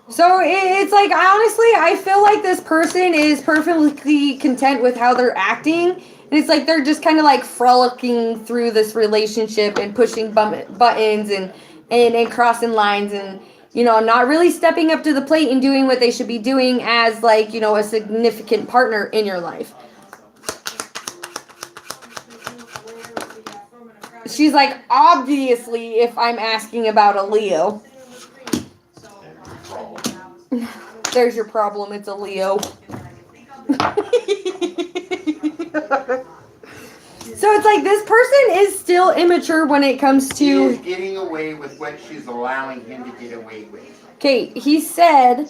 Speaker 1: So it's like, I feel like this person is perfectly content with how they're acting. And it's like they're just kind of like frolicking through this relationship and pushing buttons and crossing lines and, you know, not really stepping up to the plate and doing what they should be doing as, like, you know, a significant partner in your life. She's like, obviously, if I'm asking about a Leo. There's your problem. It's a Leo. So it's like this person is still immature when it comes to...
Speaker 2: He is getting away with what she's allowing him to get away with.
Speaker 1: Okay, he said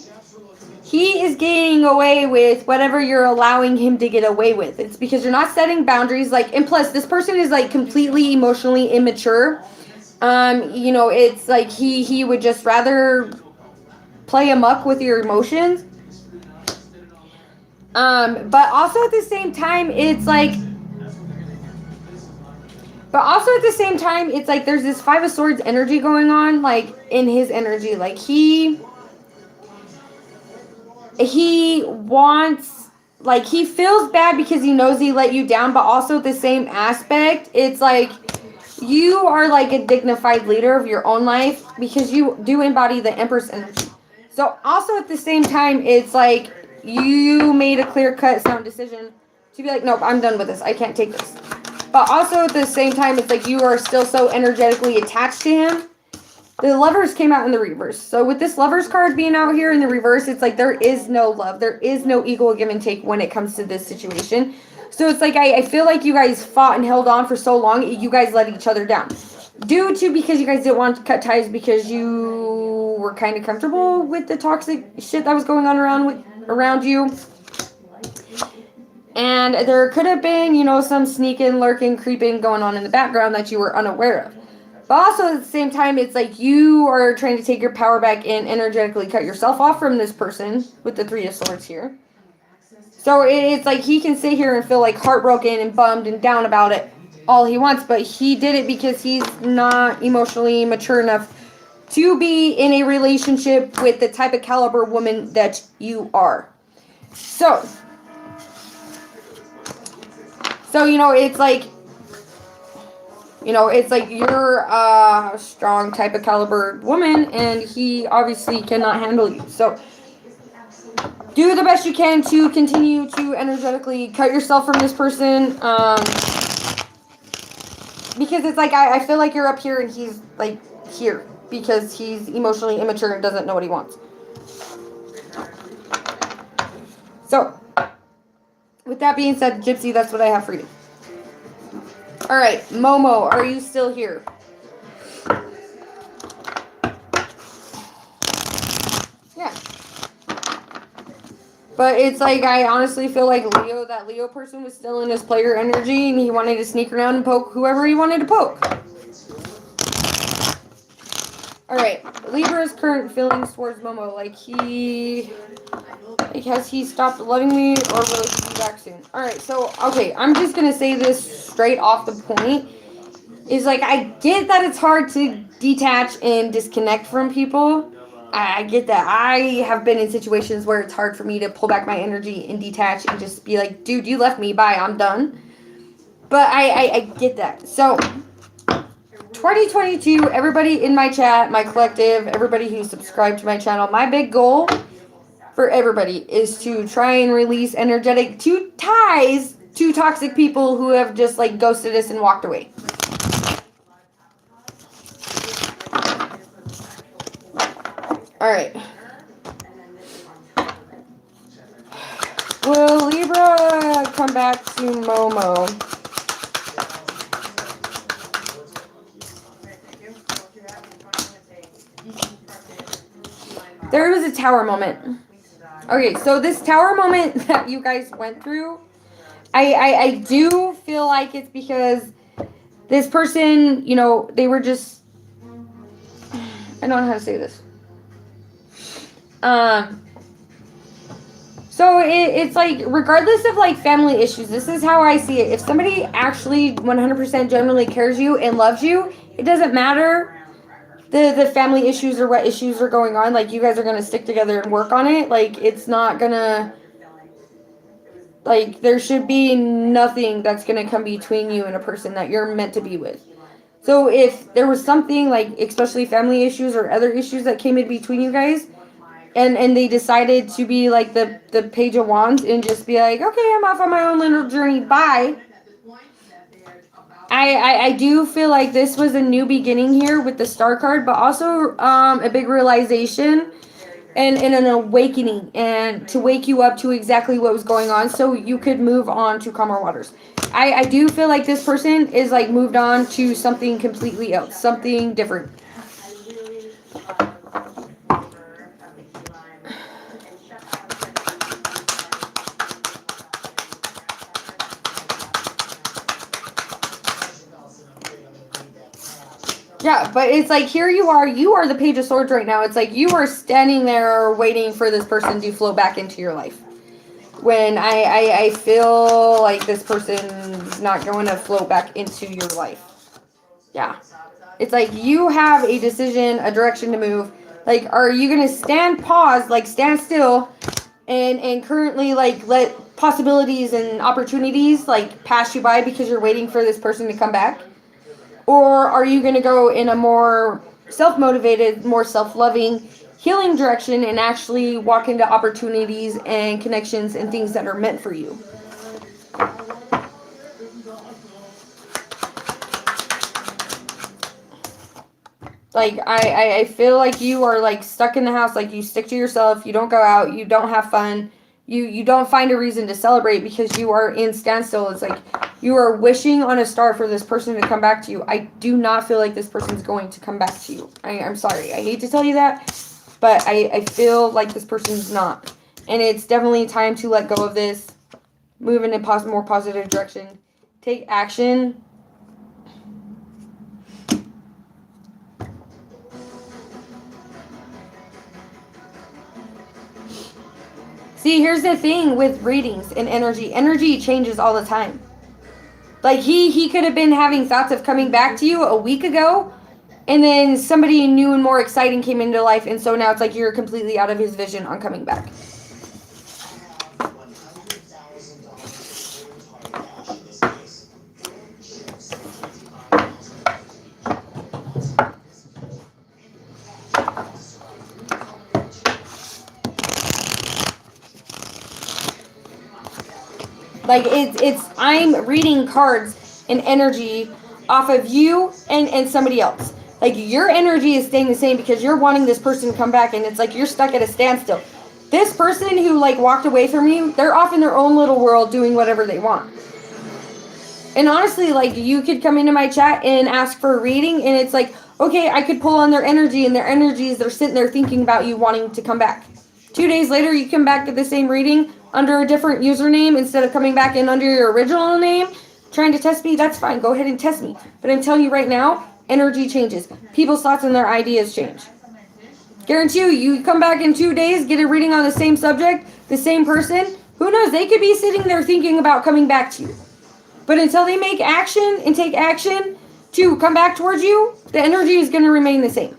Speaker 1: he is getting away with whatever you're allowing him to get away with. It's because you're not setting boundaries. Like, and plus, this person is like completely emotionally immature. You know, it's like he would just rather play amok with your emotions. But also at the same time, it's like... But also at the same time, it's like there's this 5 of Swords energy going on, like, in his energy. Like, he wants, like, he feels bad because he knows he let you down, but also at the same aspect, it's like you are like a dignified leader of your own life because you do embody the Empress energy. So also at the same time, it's like you made a clear-cut, sound decision to be like, nope, I'm done with this. I can't take this. But also at the same time, it's like you are still so energetically attached to him. The Lovers came out in the reverse. So with this Lovers card being out here in the reverse, it's like there is no love. There is no equal give and take when it comes to this situation. So it's like I feel like you guys fought and held on for so long, you guys let each other down. Due to because you guys didn't want to cut ties because you were kind of comfortable with the toxic shit that was going on around you. And there could have been, you know, some sneaking, lurking, creeping going on in the background that you were unaware of. But also at the same time, it's like you are trying to take your power back and energetically cut yourself off from this person with the 3 of Swords here. So it's like he can sit here and feel like heartbroken and bummed and down about it all he wants. But he did it because he's not emotionally mature enough to be in a relationship with the type of caliber woman that you are. So, you know, it's like, you're a strong type of caliber woman, and he obviously cannot handle you. So, do the best you can to continue to energetically cut yourself from this person. Because it's like, I feel like you're up here and he's, like, here. Because he's emotionally immature and doesn't know what he wants. So, with that being said, Gypsy, that's what I have for you. Alright, Momo, are you still here? Yeah. But it's like, I honestly feel like that Leo person was still in his player energy and he wanted to sneak around and poke whoever he wanted to poke. Alright, Libra's current feelings towards Momo, has he stopped loving me or will he be back soon? Alright, so, okay, I'm just gonna say this straight off the point. Is like, I get that it's hard to detach and disconnect from people. I get that. I have been in situations where it's hard for me to pull back my energy and detach and just be like, dude, you left me, bye, I'm done. But I get that. So, 2022, everybody in my chat, my collective, everybody who subscribed to my channel, my big goal for everybody is to try and release energetic ties to toxic people who have just like ghosted us and walked away. Alright. Will Libra come back to Momo? There was a tower moment. Okay, so this tower moment that you guys went through, I do feel like it's because this person, you know, they were just, I don't know how to say this. So it's like, regardless of like family issues, this is how I see it. If somebody actually 100% genuinely cares you and loves you, it doesn't matter the family issues or what issues are going on. Like, you guys are gonna stick together and work on it. Like, it's not gonna, like, there should be nothing that's gonna come between you and a person that you're meant to be with. So if there was something like, especially family issues or other issues that came in between you guys, and they decided to be like the Page of Wands and just be like, okay, I'm off on my own little journey, bye. I do feel like this was a new beginning here with the Star card, but also a big realization and an awakening, and to wake you up to exactly what was going on so you could move on to calmer waters. I do feel like this person is like moved on to something completely else, something different. Yeah, but it's like, here you are the Page of Swords right now. It's like you are standing there waiting for this person to flow back into your life. When I feel like this person's not going to float back into your life. Yeah. It's like you have a decision, a direction to move. Like, are you going to stand still, and currently, like, let possibilities and opportunities, like, pass you by because you're waiting for this person to come back? Or are you going to go in a more self-motivated, more self-loving, healing direction and actually walk into opportunities and connections and things that are meant for you? Like, I feel like you are like stuck in the house. Like, you stick to yourself, you don't go out, you don't have fun, you don't find a reason to celebrate because you are in standstill. It's like you are wishing on a star for this person to come back to you. I do not feel like this person's going to come back to you. I'm sorry, I hate to tell you that, but I feel like this person's not. And it's definitely time to let go of this, move in a more positive direction, take action. See, here's the thing with readings and energy. Energy changes all the time. Like, he could have been having thoughts of coming back to you a week ago, and then somebody new and more exciting came into life, and so now it's like you're completely out of his vision on coming back. Like, it's I'm reading cards and energy off of you and somebody else. Like, your energy is staying the same because you're wanting this person to come back, and it's like you're stuck at a standstill. This person who like walked away from you, they're off in their own little world doing whatever they want. And honestly, like, you could come into my chat and ask for a reading, and it's like, okay, I could pull on their energy, and their energies, they're sitting there thinking about you wanting to come back. 2 days later, you come back to the same reading under a different username instead of coming back in under your original name, trying to test me. That's fine. Go ahead and test me. But I'm telling you right now, energy changes. People's thoughts and their ideas change. Guarantee you come back in 2 days, get a reading on the same subject, the same person. Who knows? They could be sitting there thinking about coming back to you. But until they make action and take action to come back towards you, the energy is going to remain the same.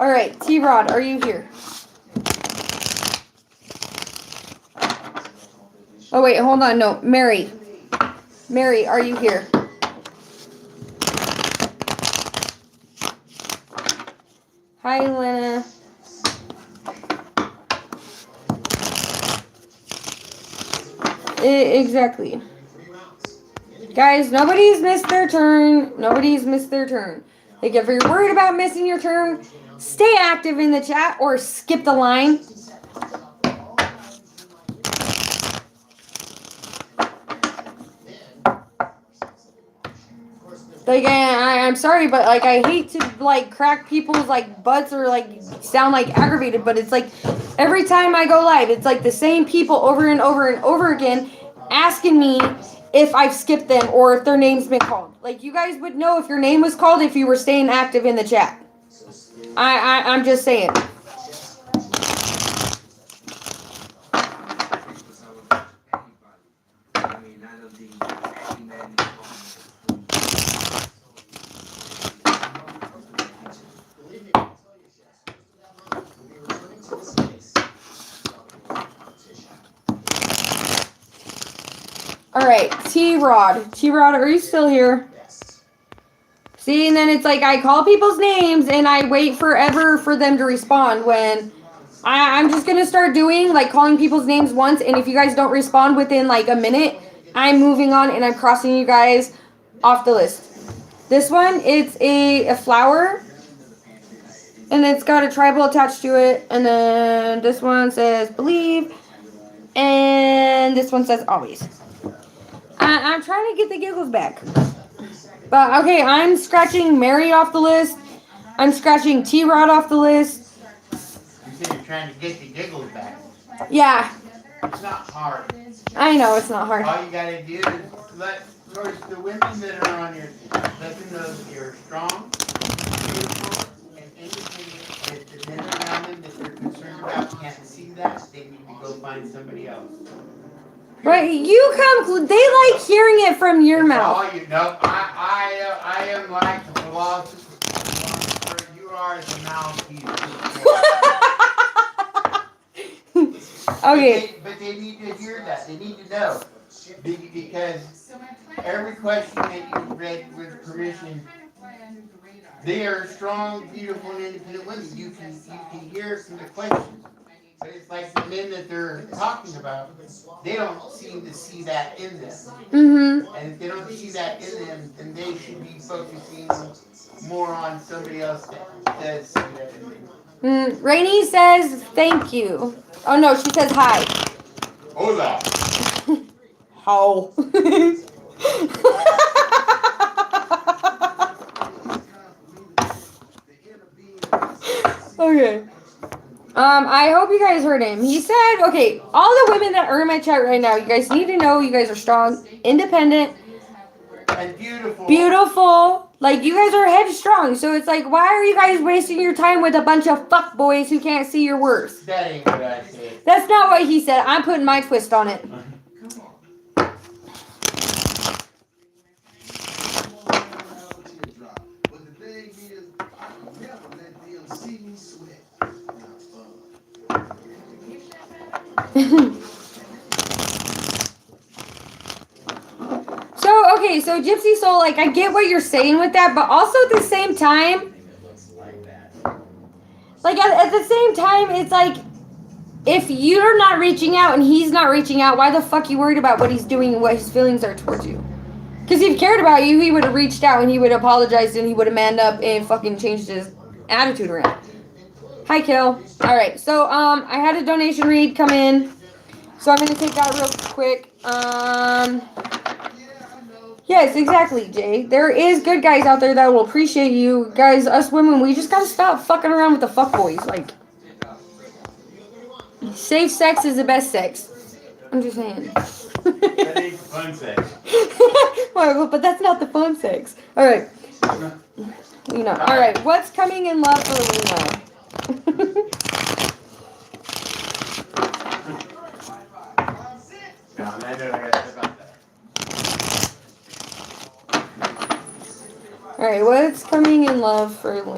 Speaker 1: All right, T-Rod, are you here? Oh, wait, hold on. No, Mary. Mary, are you here? Hi, Lena. Exactly. Guys, nobody's missed their turn. Nobody's missed their turn. Like, if you're worried about missing your turn, stay active in the chat or skip the line. Like, I'm sorry, but, like, I hate to, like, crack people's, like, butts or, like, sound, like, aggravated, but it's, like, every time I go live, it's, like, the same people over and over and over again asking me if I've skipped them or if their name's been called. Like, you guys would know if your name was called if you were staying active in the chat. I'm just saying. All right, T-Rod. T-Rod, are you still here? See, and then it's like I call people's names and I wait forever for them to respond when I'm just going to start doing, like, calling people's names once, and if you guys don't respond within, like, a minute, I'm moving on and I'm crossing you guys off the list. This one, it's a flower, and it's got a tribal attached to it, and then this one says believe, and this one says always. I'm trying to get the giggles back. But, okay, I'm scratching Mary off the list. I'm scratching T-Rod off the list.
Speaker 2: You said you're trying to get the giggles back.
Speaker 1: Yeah.
Speaker 2: It's not hard.
Speaker 1: I know, it's not hard.
Speaker 2: All you gotta do is let, of course, the women that are on your, let them know that you're strong, beautiful, and independent. If the men around them that you're concerned about can't see that, they need to go find somebody else.
Speaker 1: Right, you come, they like hearing it from your mouth.
Speaker 2: All you know, I am like the philosopher, you are the mouthpiece.
Speaker 1: Okay.
Speaker 2: But they need to hear that, they need to know. Because every question that you read with permission, they are strong, beautiful, and independent women. You can hear from the questions. But it's like the men that they're talking about, they don't seem to see that in them.
Speaker 1: Mm-hmm.
Speaker 2: And if they don't see that in them, then they should be focusing more on somebody else that does see that in them.
Speaker 1: Rainey says thank you. Oh no, she says hi.
Speaker 2: Hola.
Speaker 1: How? Okay. I hope you guys heard him. He said, okay, all the women that are in my chat right now, you guys need to know you guys are strong, independent,
Speaker 2: and beautiful.
Speaker 1: Beautiful. Like, you guys are headstrong, so it's like, why are you guys wasting your time with a bunch of fuckboys who can't see your worth?
Speaker 2: That ain't what I said.
Speaker 1: That's not what he said. I'm putting my twist on it. So Gypsy Soul, like, I get what you're saying with that, but also at the same time, like, at the same time, it's like, if you're not reaching out and he's not reaching out, why the fuck are you worried about what he's doing and what his feelings are towards you? Because if he cared about you, he would have reached out and he would have apologized and he would have manned up and fucking changed his attitude around. Hi, Kill. Alright, so, I had a donation read come in, so I'm going to take that real quick. Yes, exactly, Jay. There is good guys out there that will appreciate you. Guys, us women, we just gotta stop fucking around with the fuckboys. Like, safe sex is the best sex. I'm just saying.
Speaker 3: That ain't fun sex.
Speaker 1: Well, but that's not the fun sex. Alright. You know. Alright, what's coming in love for Luna?
Speaker 3: No, I know I got about that.
Speaker 1: Alright, what's coming in love for Luna?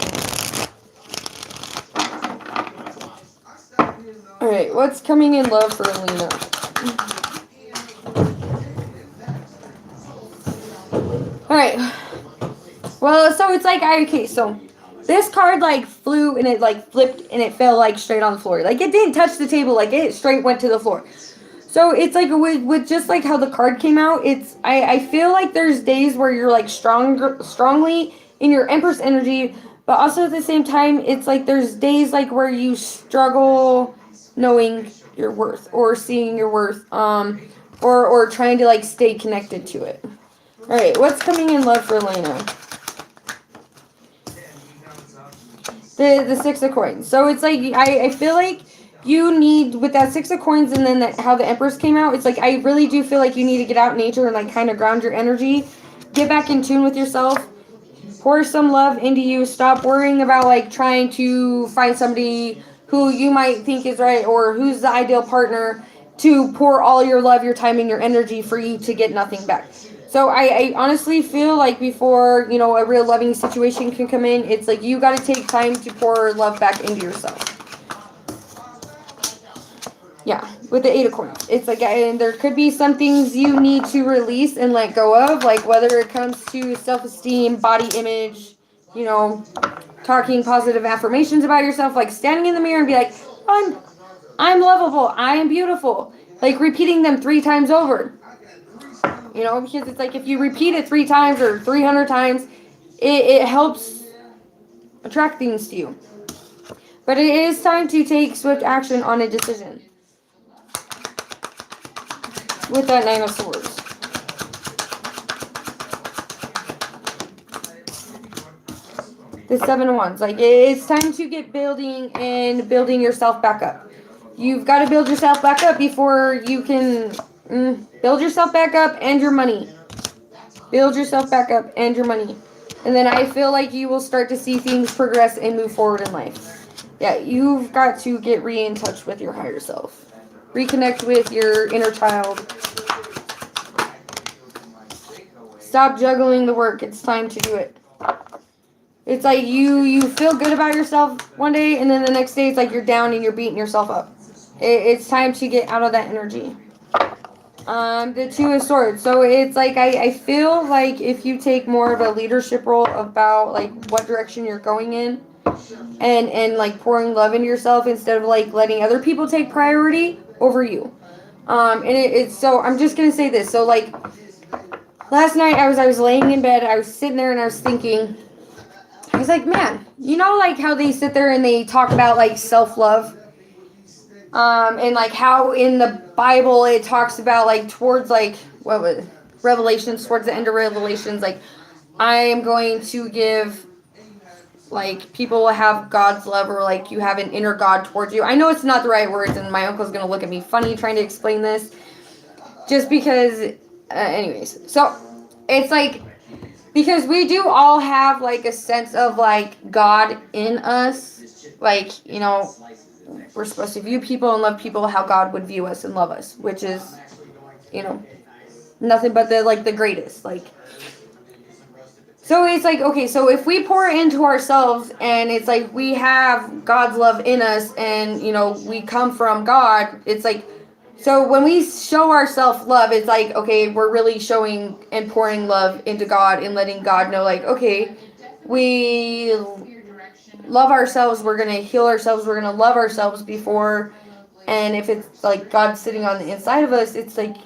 Speaker 1: Alright, what's coming in love for Luna? Alright. Well, so it's like, okay, so this card, like, flew and it, like, flipped and it fell, like, straight on the floor. Like, it didn't touch the table, like, it straight went to the floor. So it's like with just like how the card came out, it's I feel like there's days where you're like strongly in your Empress energy, but also at the same time, it's like there's days like where you struggle knowing your worth or seeing your worth, or trying to like stay connected to it. All right, what's coming in love for Elena? The Six of Coins. So it's like I feel like you need, with that Six of Coins and then how the Empress came out, it's like I really do feel like you need to get out in nature and like kind of ground your energy, get back in tune with yourself, pour some love into you, stop worrying about like trying to find somebody who you might think is right or who's the ideal partner, to pour all your love, your time, and your energy for you to get nothing back. So I honestly feel like before, you know, a real loving situation can come in, it's like you got to take time to pour love back into yourself. Yeah, with the Eight of Coins. It's like, and there could be some things you need to release and let go of, like whether it comes to self-esteem, body image, you know, talking positive affirmations about yourself, like standing in the mirror and be like, I'm lovable, I am beautiful. Like repeating them 3 times over. You know, because it's like if you repeat it 3 times or 300 times, it helps attract things to you. But it is time to take swift action on a decision. With that Nine of Swords. The Seven of Wands. Like, it's time to get building and building yourself back up. You've got to build yourself back up before you can build yourself back up and your money. Build yourself back up and your money. And then I feel like you will start to see things progress and move forward in life. Yeah, you've got to get in touch with your higher self. Reconnect with your inner child. Stop juggling the work. It's time to do it. It's like you feel good about yourself one day, and then the next day it's like you're down and you're beating yourself up. It's time to get out of that energy. The Two of Swords. So it's like I feel like if you take more of a leadership role about like what direction you're going in, and like pouring love into yourself instead of like letting other people take priority over you. And it's so I'm just gonna say this. So like last night I was laying in bed, I was sitting there and I was thinking, I was like, man, you know like how they sit there and they talk about like self-love? And like how in the Bible it talks about like towards like what was it? Revelations, towards the end of Revelations, like I am going to give, like people will have God's love, or like you have an inner God towards you. I know it's not the right words, and my uncle's gonna look at me funny trying to explain this, just because. Anyways, so it's like because we do all have like a sense of like God in us, like you know. We're supposed to view people and love people how God would view us and love us, which is, you know, nothing but the greatest. Like, so it's like, okay, so if we pour into ourselves and it's like we have God's love in us and, you know, we come from God, it's like, so when we show ourselves love, it's like, okay, we're really showing and pouring love into God and letting God know, like, okay, we love ourselves, we're going to heal ourselves, we're going to love ourselves before, and if it's like God sitting on the inside of us, it's like,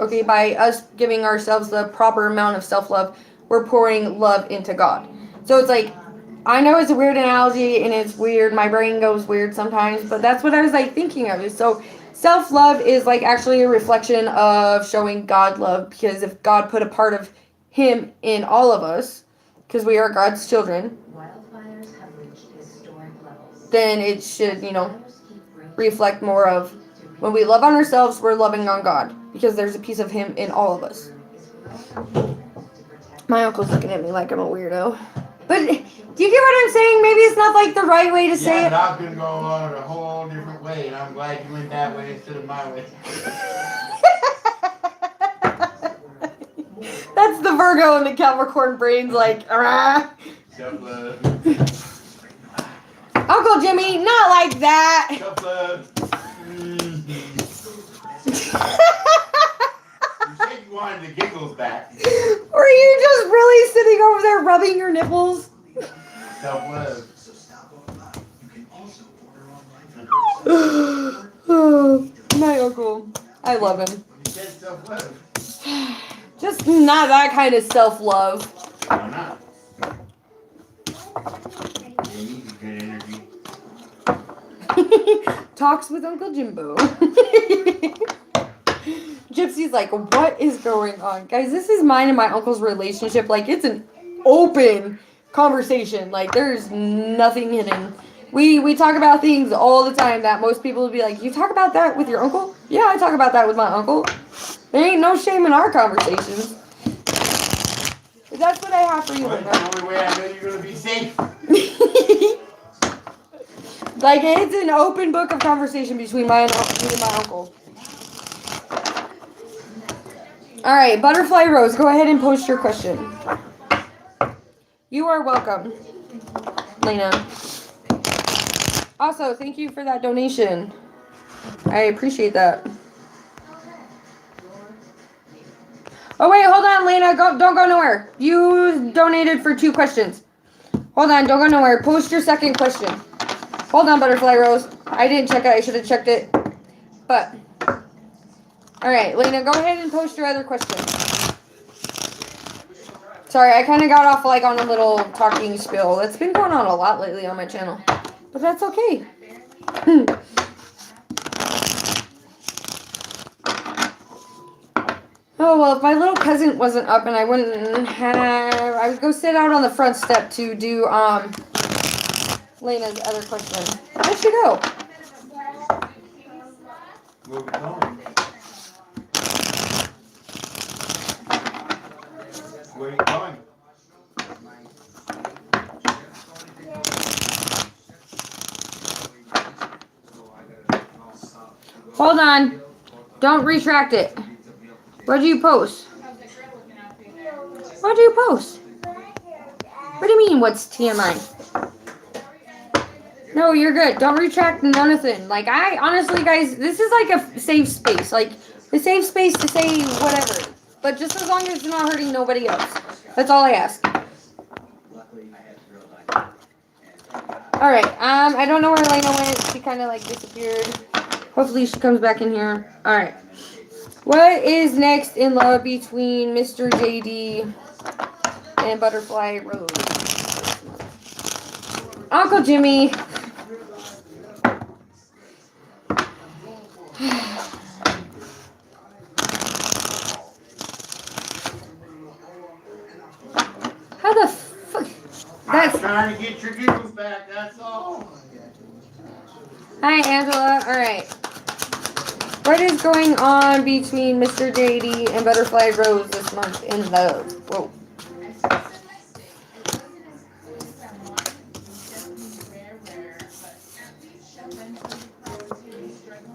Speaker 1: okay, by us giving ourselves the proper amount of self-love, we're pouring love into God. So it's like, I know it's a weird analogy, and it's weird, my brain goes weird sometimes, but that's what I was like thinking of. So self-love is like actually a reflection of showing God love, because if God put a part of Him in all of us, because we are God's children, then it should, you know, reflect more of when we love on ourselves, we're loving on God, because there's a piece of Him in all of us. My uncle's looking at me like I'm a weirdo. But do you get what I'm saying? Maybe it's not like the right way to say it.
Speaker 2: Yeah, but I could go on a whole different way, and I'm glad you went that way instead of my way.
Speaker 1: That's the Virgo and the Capricorn brains like,
Speaker 2: Self-love.
Speaker 1: Uncle Jimmy, not like that.
Speaker 2: Self-love. You said you wanted the giggles back.
Speaker 1: Were you just really sitting over there rubbing your nipples?
Speaker 2: Self-love.
Speaker 1: Oh, my uncle. I love him.
Speaker 2: You said self-love.
Speaker 1: Just not that kind of self-love.
Speaker 2: Why not?
Speaker 1: Talks with Uncle Jimbo. Gypsy's like, what is going on? Guys, this is mine and my uncle's relationship. Like, it's an open conversation. Like, there's nothing hidden. We talk about things all the time that most people would be like, you talk about that with your uncle? Yeah, I talk about that with my uncle. There ain't no shame in our conversations. That's what I have for you,
Speaker 2: Well,
Speaker 1: Linda.
Speaker 2: that's the only way I know you're gonna be safe.
Speaker 1: Like, it's an open book of conversation between me and my uncle. Alright, Butterfly Rose, go ahead and post your question. You are welcome, Lena. Also, thank you for that donation. I appreciate that. Oh, wait, hold on, Lena. Don't go nowhere. You donated for 2 questions. Hold on, don't go nowhere. Post your second question. Hold on, Butterfly Rose. I didn't check it. I should have checked it. But, all right, Lena, go ahead and post your other question. Sorry, I kind of got off like on a little talking spiel. That's been going on a lot lately on my channel. But that's okay. Oh, well, if my little cousin wasn't up and I I would go sit out on the front step to do, Lena's other question. Where'd she go?
Speaker 2: Where we going? Where you going?
Speaker 1: Hold on. Don't retract it. What do you post? What do you post? What do you mean, what's TMI? No, you're good. Don't retract nothing. Like, I honestly, guys, this is like a safe space. Like, a safe space to say whatever. But just as long as it's not hurting nobody else. That's all I ask. Alright, I don't know where Elena went. She kind of, like, disappeared. Hopefully she comes back in here. Alright. What is next in love between Mr. JD and Butterfly Rose? Uncle Jimmy. How the fuck?
Speaker 2: I'm trying to get your giggles back, that's all.
Speaker 1: Hi, Angela. Alright. What is going on between Mr. JD and Butterfly Rose this month in love? Whoa.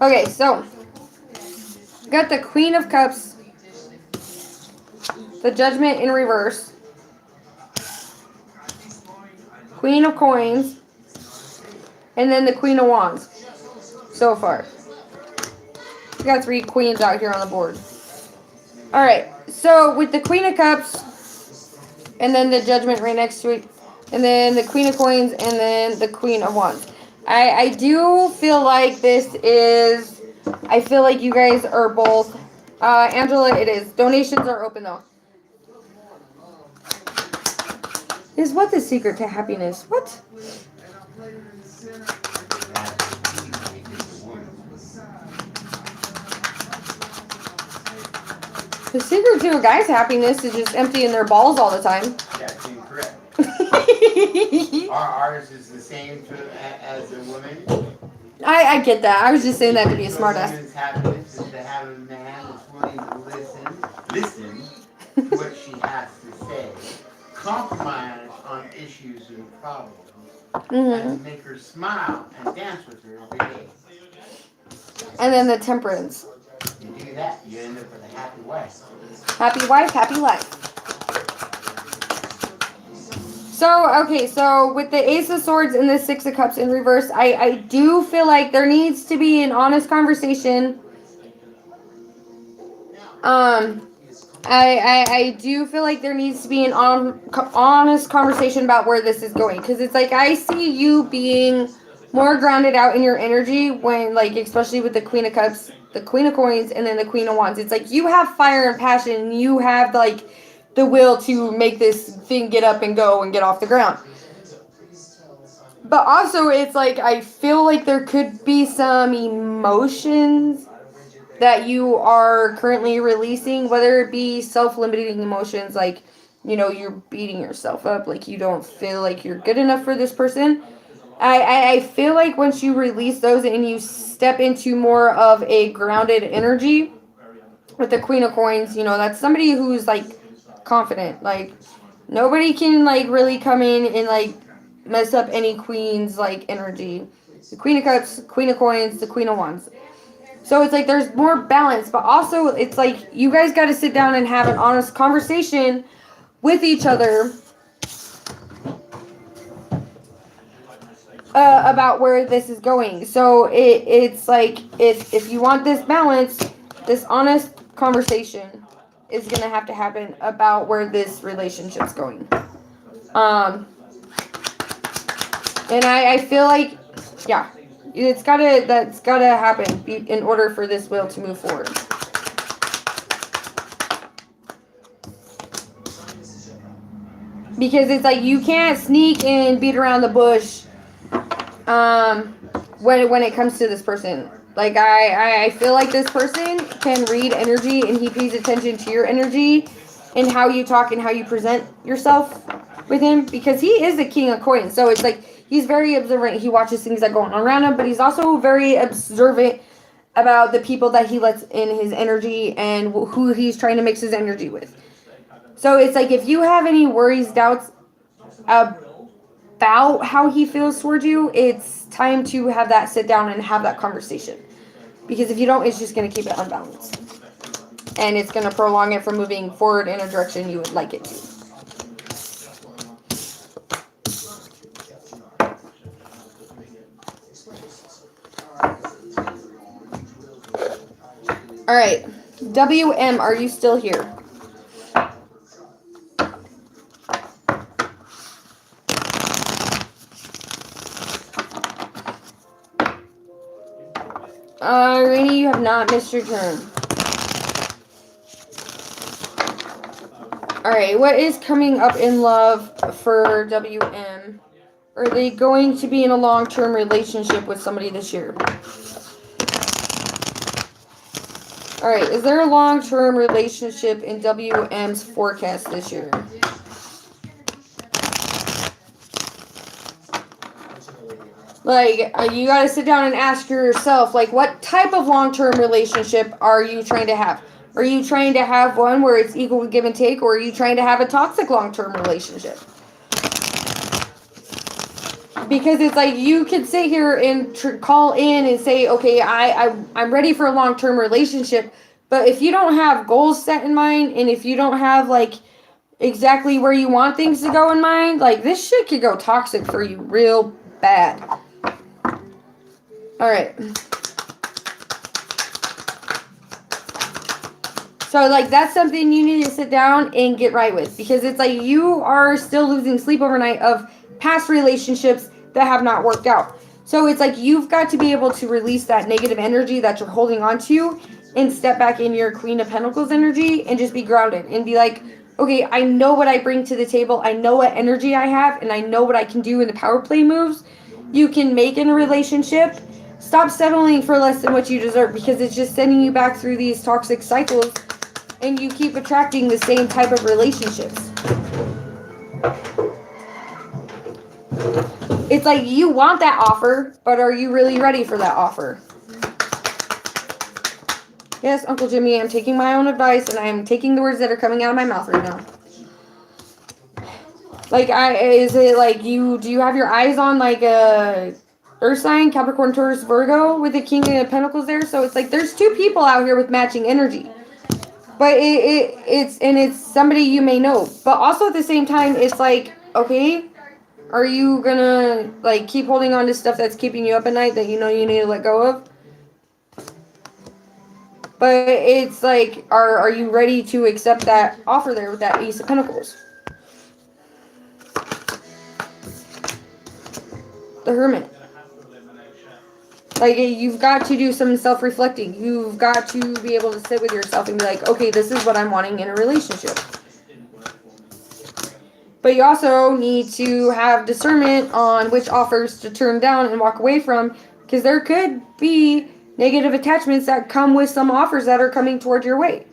Speaker 1: Okay, so got the Queen of Cups, the Judgment in reverse, Queen of Coins, and then the Queen of Wands so far. We got 3 queens out here on the board. Alright, so with the Queen of Cups, and then the Judgment right next to it, and then the Queen of Coins, and then the Queen of Wands. I do feel like this is, I feel like you guys are both, Angela, it is. Donations are open though. Is what the secret to happiness? What? The secret to a guy's happiness is just emptying their balls all the time.
Speaker 2: That's incorrect. Ours is the same as a woman.
Speaker 1: I get that. I was just saying that to be a smartass.
Speaker 2: A woman's happiness is to have a man that's willing to listen to what she has to say, compromise on issues and problems, and make her smile and dance with her every day.
Speaker 1: And then the temperance.
Speaker 2: You do that, you end up with a happy wife.
Speaker 1: Happy wife, happy life. So, okay, so with the Ace of Swords and the Six of Cups in reverse, I do feel like there needs to be an honest conversation. I do feel like there needs to be an honest conversation about where this is going. Because it's like, I see you being more grounded out in your energy when, like, especially with the Queen of Cups, the Queen of Coins, and then the Queen of Wands. It's like you have fire and passion. You have, like, the will to make this thing get up and go and get off the ground. But also, it's like, I feel like there could be some emotions that you are currently releasing, whether it be self-limiting emotions, like, you're beating yourself up, like you don't feel like you're good enough for this person. I feel like once you release those and you step into more of a grounded energy with the Queen of Coins, that's somebody who's like confident. Like, nobody can like really come in and like mess up any queen's like energy. The Queen of Cups, Queen of Coins, the Queen of Wands. So it's like there's more balance, but also it's like you guys got to sit down and have an honest conversation with each other about where this is going. So it's like if you want this balance, this honest conversation is gonna have to happen about where this relationship's going. And I feel like, yeah, that's gotta happen in order for this will to move forward. Because it's like you can't sneak and beat around the bush when it comes to this person. Like I feel like this person can read energy and he pays attention to your energy and how you talk and how you present yourself with him, because he is the King of Coins. So it's like he's very observant. He watches things that go on around him, but he's also very observant about the people that he lets in his energy and who he's trying to mix his energy with. So it's like if you have any worries, doubts about how he feels towards you, it's time to have that sit down and have that conversation. Because if you don't, it's just going to keep it unbalanced. And it's going to prolong it from moving forward in a direction you would like it to. All right. WM, are you still here? Rainy, you have not missed your turn. Alright, what is coming up in love for WM? Are they going to be in a long-term relationship with somebody this year? Alright, is there a long-term relationship in WM's forecast this year? Like, you gotta sit down and ask yourself, like, what type of long-term relationship are you trying to have? Are you trying to have one where it's equal give and take, or are you trying to have a toxic long-term relationship? Because it's like you could sit here and call in and say, okay, I'm ready for a long-term relationship, but if you don't have goals set in mind, and if you don't have, like, exactly where you want things to go in mind, like, this shit could go toxic for you real bad. Alright. So, like, that's something you need to sit down and get right with. Because it's like you are still losing sleep overnight of past relationships that have not worked out. So, it's like you've got to be able to release that negative energy that you're holding on to and step back in your Queen of Pentacles energy and just be grounded. And be like, okay, I know what I bring to the table. I know what energy I have. And I know what I can do in the power play moves you can make in a relationship. Stop settling for less than what you deserve, because it's just sending you back through these toxic cycles and you keep attracting the same type of relationships. It's like you want that offer, but are you really ready for that offer? Yes, Uncle Jimmy, I'm taking my own advice and I'm taking the words that are coming out of my mouth right now. Like, is it like do you have your eyes on like a Earth sign, Capricorn, Taurus, Virgo with the King of Pentacles there? So it's like there's two people out here with matching energy. But it's somebody you may know. But also at the same time, it's like, okay, are you gonna like keep holding on to stuff that's keeping you up at night that you know you need to let go of? But it's like, are you ready to accept that offer there with that Ace of Pentacles? The Hermit. Like, you've got to do some self-reflecting. You've got to be able to sit with yourself and be like, okay, this is what I'm wanting in a relationship. But you also need to have discernment on which offers to turn down and walk away from, because there could be negative attachments that come with some offers that are coming toward your way.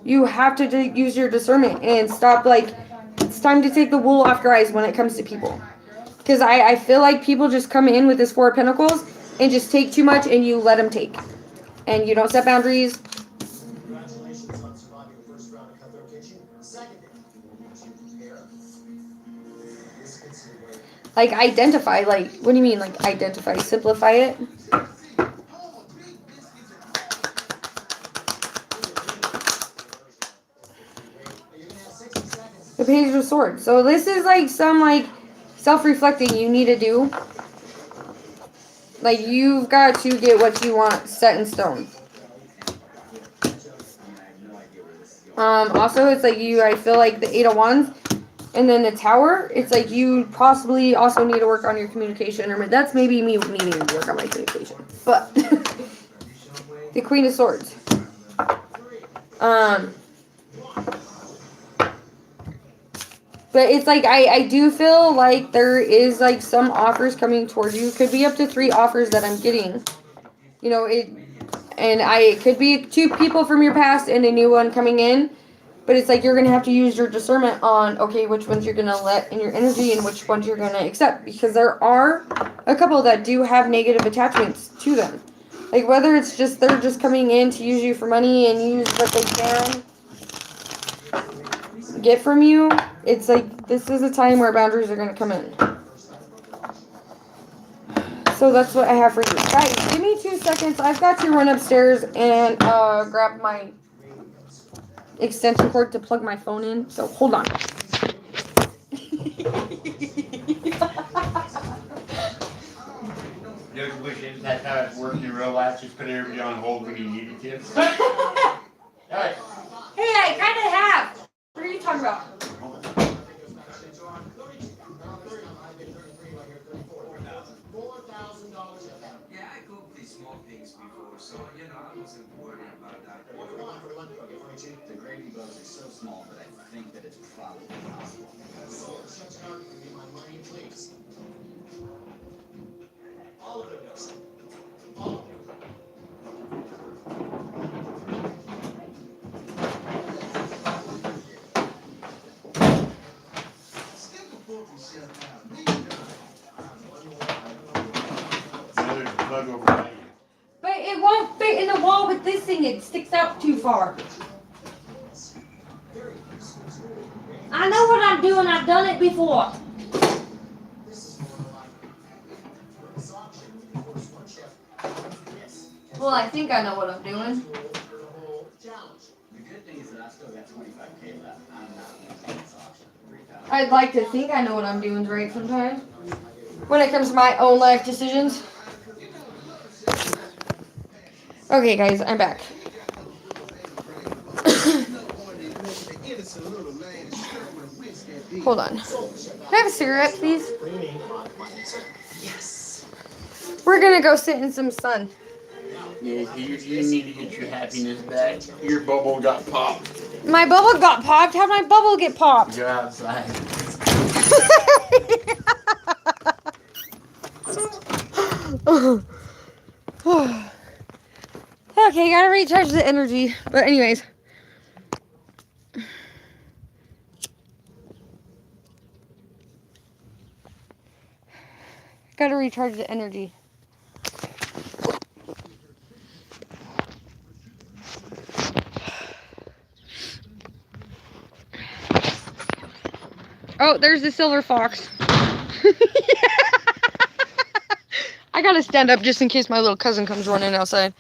Speaker 1: You have to use your discernment and stop, like, it's time to take the wool off your eyes when it comes to people. Because I feel like people just come in with this Four of Pentacles and just take too much, and you let them take. And you don't set boundaries. Like, identify, like, what do you mean, like, identify? Simplify it? The Page of Swords. So this is, like, some, like, self-reflecting you need to do. Like, you've got to get what you want set in stone. Also, it's like I feel like the Eight of Wands and then the Tower, it's like you possibly also need to work on your communication. Or that's maybe me needing to work on my communication. But the Queen of Swords. But it's like I do feel like there is like some offers coming towards you. It could be up to 3 offers that I'm getting. You know, it could be 2 people from your past and a new one coming in. But it's like you're going to have to use your discernment on, okay, which ones you're going to let in your energy and which ones you're going to accept. Because there are a couple that do have negative attachments to them. Like, whether it's just they're just coming in to use you for money and use what they can get from you. It's like, this is a time where boundaries are going to come in. So that's what I have for you. Guys, give me 2 seconds. I've got to run upstairs and grab my extension cord to plug my phone in. So hold on.
Speaker 2: Just wishing that's how it worked in real life. Just put everybody on hold when you needed to. Alright.
Speaker 1: Hey, I kind of have. What are you talking about?
Speaker 4: Yeah, I cooked these small things before, so you know I wasn't worried about that.
Speaker 5: The gravy boats are so small that I think that it's probably possible. All of it goes. All of it.
Speaker 2: Another plug over by you.
Speaker 1: But it won't fit in the wall with this thing. It sticks out too far. I know what I'm doing. I've done it before. Well, I think I know what I'm doing.
Speaker 5: The good thing is that I've still got 25K left. I'm not losing this auction.
Speaker 1: I'd like to think I know what I'm doing right sometimes. When it comes to my own life decisions. Okay, guys, I'm back. Hold on. Can I have a cigarette, please? Yes. We're gonna go sit in some sun.
Speaker 2: Yeah, you need to get your happiness back. Your bubble got popped.
Speaker 1: My bubble got popped. How'd my bubble get popped?
Speaker 2: Go outside.
Speaker 1: Okay, gotta recharge the energy. But anyways. Gotta recharge the energy. Oh, there's the silver fox. I gotta stand up just in case my little cousin comes running outside.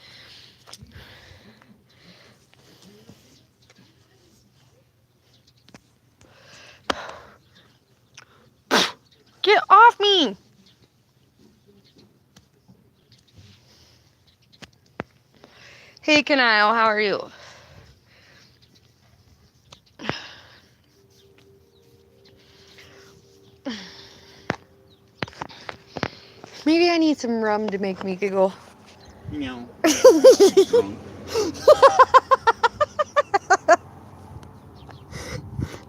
Speaker 1: Get off me! Hey, Kanile, how are you? Maybe I need some rum to make me giggle.
Speaker 2: No.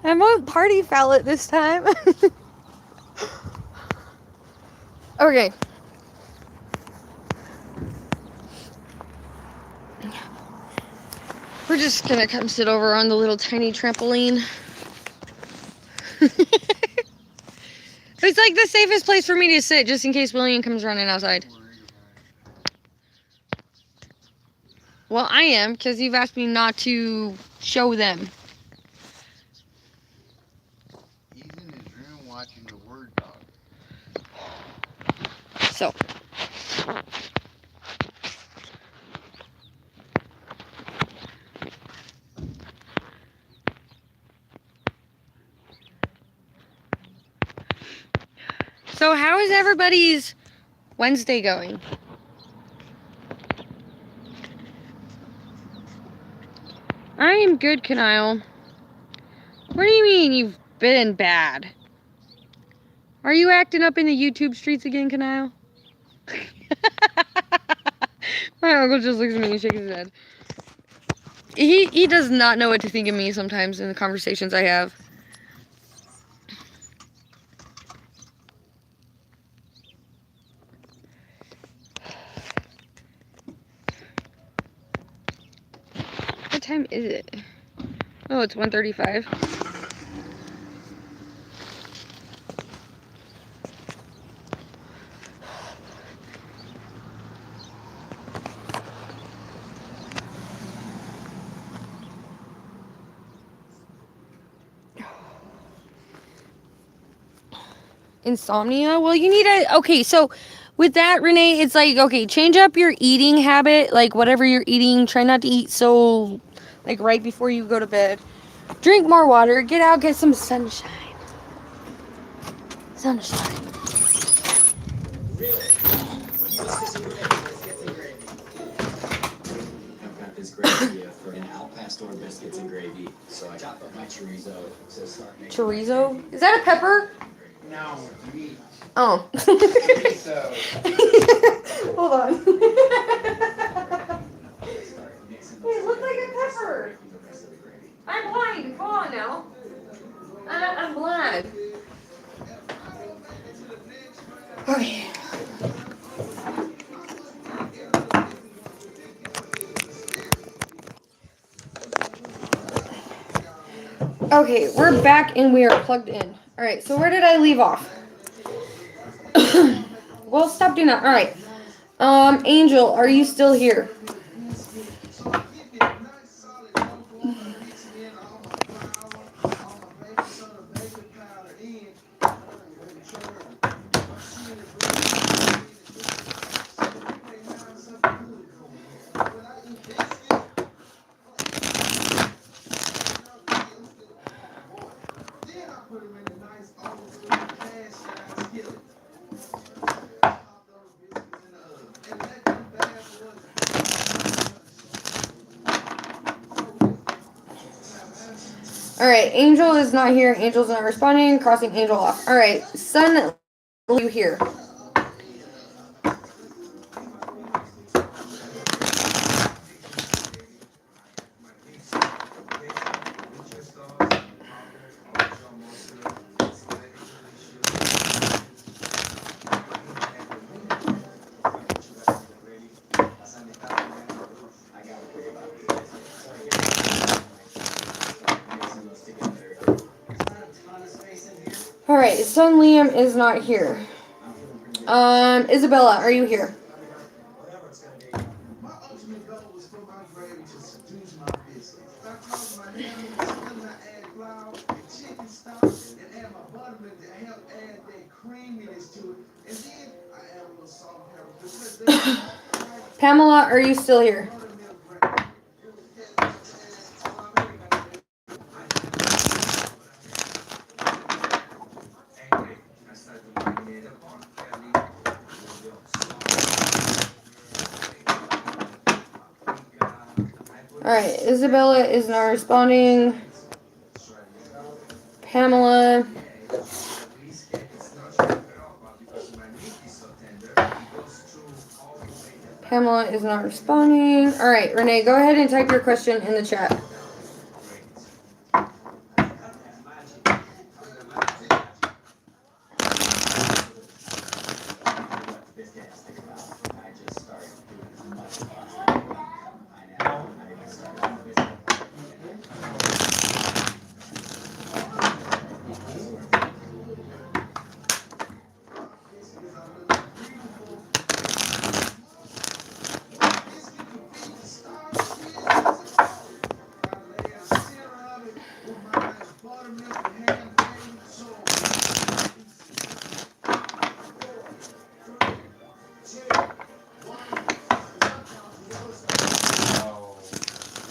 Speaker 1: That won't party foul it this time. Okay. We're just gonna come sit over on the little tiny trampoline. It's like the safest place for me to sit, just in case William comes running outside. Well, I am, because you've asked me not to show them.
Speaker 2: He's in his room watching the Word Dog.
Speaker 1: So. So how is everybody's Wednesday going? I am good, Kanile. What do you mean you've been bad? Are you acting up in the YouTube streets again, Kanile? My uncle just looks at me and shakes his head. He does not know what to think of me sometimes in the conversations I have. What time is it? Oh, it's 1:35. Insomnia? Well, you need to... Okay, so with that, Renee, it's like, okay, change up your eating habit. Like, whatever you're eating, try not to eat so, like, right before you go to bed. Drink more water. Get out, get some sunshine. Sunshine.
Speaker 5: I've got this great idea for an al pastor biscuits and gravy. So I chop up my chorizo to start making
Speaker 1: Chorizo? Is that a pepper?
Speaker 2: No, meat.
Speaker 1: Oh.
Speaker 2: Chorizo.
Speaker 1: Hold on.
Speaker 5: It
Speaker 1: looked like a pepper. I'm blind. Come on now. I'm blind. Okay. Okay, we're back and we are plugged in. Alright, so where did I leave off? Well, stop doing that. Alright. Angel, are you still here? Alright, Angel is not here. Angel's not responding. Crossing Angel off. Alright, Sun, are you here? Alright, Son Liam is not here. Isabella, are you here? Pamela, are you still here? Alright, Isabella is not responding. Pamela. Pamela is not responding. Alright, Renee, go ahead and type your question in the chat.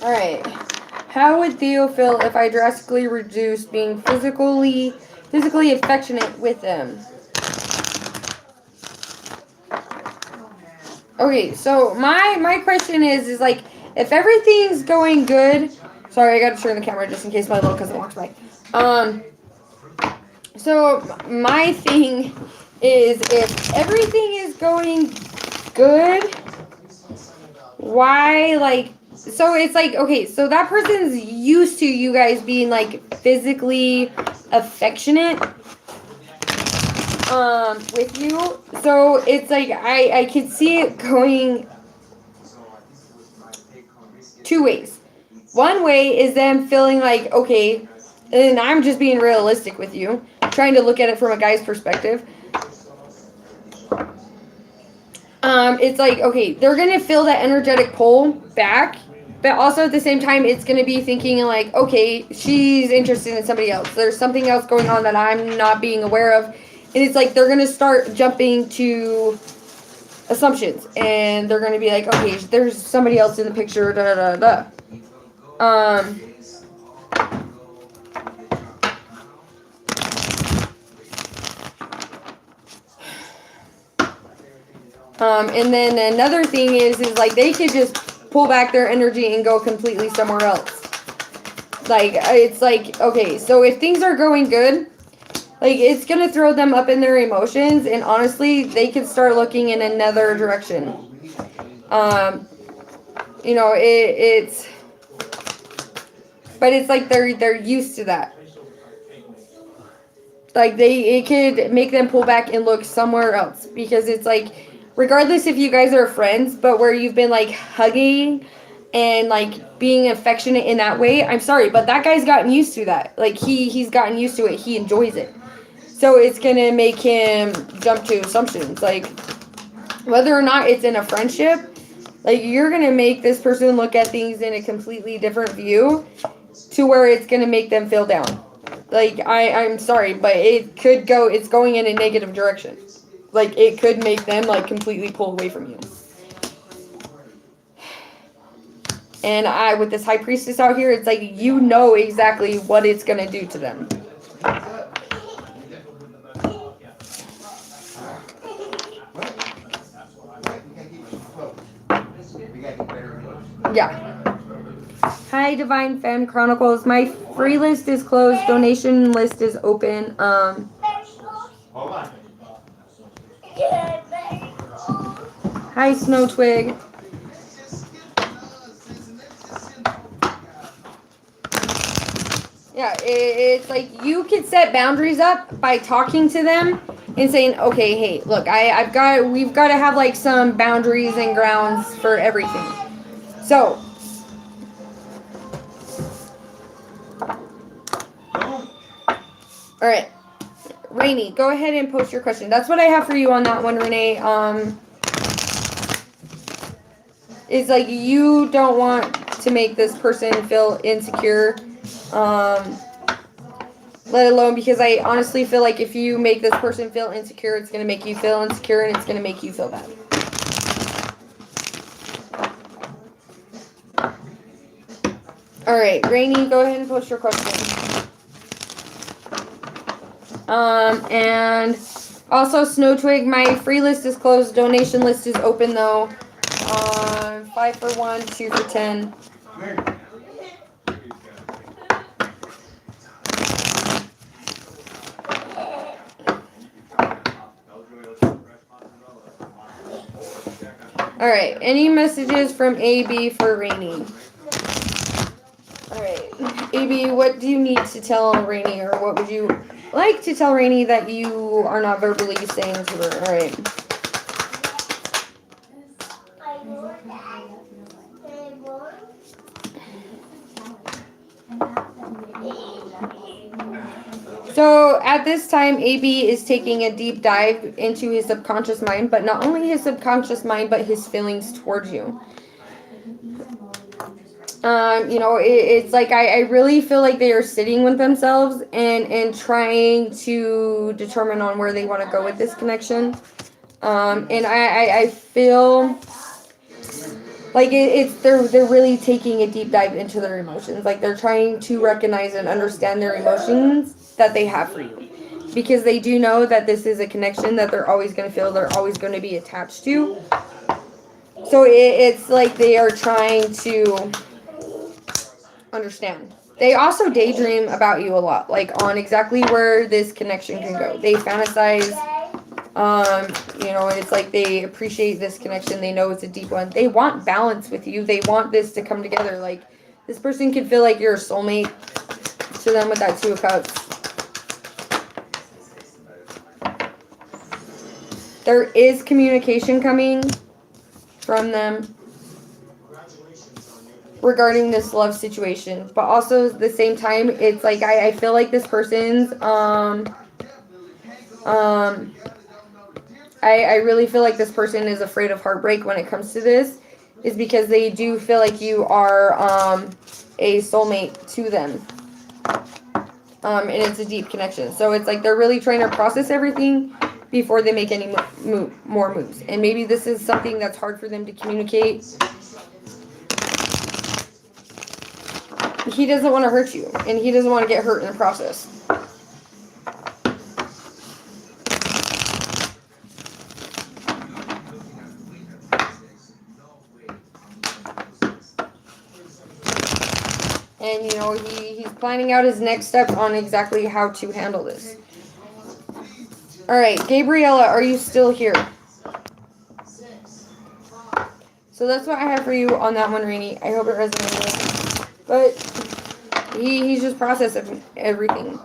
Speaker 1: All right. How would Theo feel if I drastically reduced being physically affectionate with him? Okay, so my question is like, if everything's going good. Sorry, I got to turn the camera just in case my little cousin walks by. So my thing is, if everything is going good, why, like, so it's like, okay, so that person's used to you guys being like physically affectionate with you. So it's like I could see it going two ways. One way is them feeling like, okay, and I'm just being realistic with you, trying to look at it from a guy's perspective. It's like, okay, they're gonna feel that energetic pull back, but also at the same time, it's gonna be thinking like, okay, she's interested in somebody else. There's something else going on that I'm not being aware of, and it's like they're gonna start jumping to assumptions, and they're gonna be like, okay, there's somebody else in the picture, da da da da. And then another thing is like they could just pull back their energy and go completely somewhere else. Like, it's like, okay, so if things are going good, like, it's gonna throw them up in their emotions, and honestly, they could start looking in another direction. You know, but it's like they're used to that. Like, it could make them pull back and look somewhere else, because it's like, regardless if you guys are friends, but where you've been like hugging and like being affectionate in that way, I'm sorry, but that guy's gotten used to that. Like, he's gotten used to it. He enjoys it. So it's gonna make him jump to assumptions. Like, whether or not it's in a friendship, like, you're gonna make this person look at things in a completely different view, to where it's gonna make them feel down. Like, I'm sorry, but it's going in a negative direction. Like, it could make them like completely pull away from you. And with this high priestess out here, it's like, you know exactly what it's gonna do to them. Yeah. Hi, Divine Femme Chronicles. My free list is closed. Donation list is open.
Speaker 2: Hold on.
Speaker 1: Hi, Snow Twig. Yeah, it's like you could set boundaries up by talking to them and saying, okay, hey, look, we've got to have like some boundaries and grounds for everything. So, all right, Rainey, go ahead and post your question. That's what I have for you on that one, Renee. It's like, you don't want to make this person feel insecure, let alone, because I honestly feel like if you make this person feel insecure, it's going to make you feel insecure, and it's going to make you feel bad. All right, Rainey, go ahead and post your question. And also, Snow Twig, my free list is closed. Donation list is open though. 5 for 1, 2 for 10. All right. Any messages from AB for Rainey? All right, AB, what do you need to tell Rainey, or what would you like to tell Rainey that you are not verbally saying to her? All right. So at this time, AB is taking a deep dive into his subconscious mind, but not only his subconscious mind, but his feelings towards you. It's like I really feel like they are sitting with themselves and trying to determine on where they want to go with this connection. And I feel like they're really taking a deep dive into their emotions. Like they're trying to recognize and understand their emotions that they have for you, because they do know that this is a connection that they're always going to feel, they're always going to be attached to. So it's like they are trying to understand. They also daydream about you a lot, like on exactly where this connection can go. They fantasize. It's like they appreciate this connection. They know it's a deep one. They want balance with you. They want this to come together. Like this person could feel like you're a soulmate to them with that Two of Cups. There is communication coming from them regarding this love situation, but also at the same time, it's like I feel like this person's I really feel like this person is afraid of heartbreak when it comes to this, is because they do feel like you are a soulmate to them. And it's a deep connection. So it's like they're really trying to process everything before they make any more moves. And maybe this is something that's hard for them to communicate. He doesn't want to hurt you, and he doesn't want to get hurt in the process. And, he's planning out his next steps on exactly how to handle this. All right, Gabriella, are you still here? So that's what I have for you on that one, Rainy. I hope it resonated. But he's just processing everything.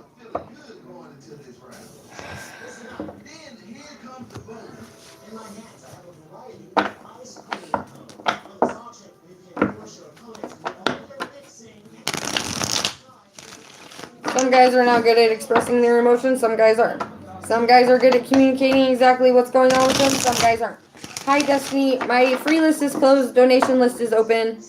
Speaker 1: Some guys are not good at expressing their emotions. Some guys aren't. Some guys are good at communicating exactly what's going on with them. Some guys aren't. Hi, Destiny. My free list is closed. Donation list is open.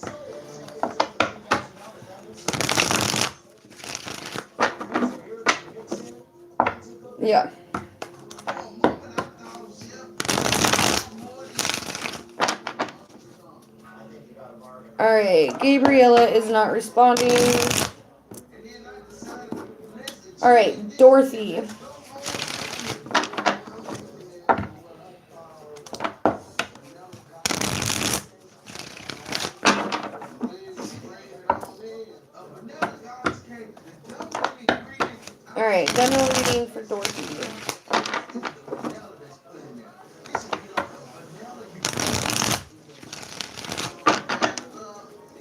Speaker 1: Yeah. Alright, Gabriella is not responding. Alright, Dorothy. Alright, general reading for Dorothy.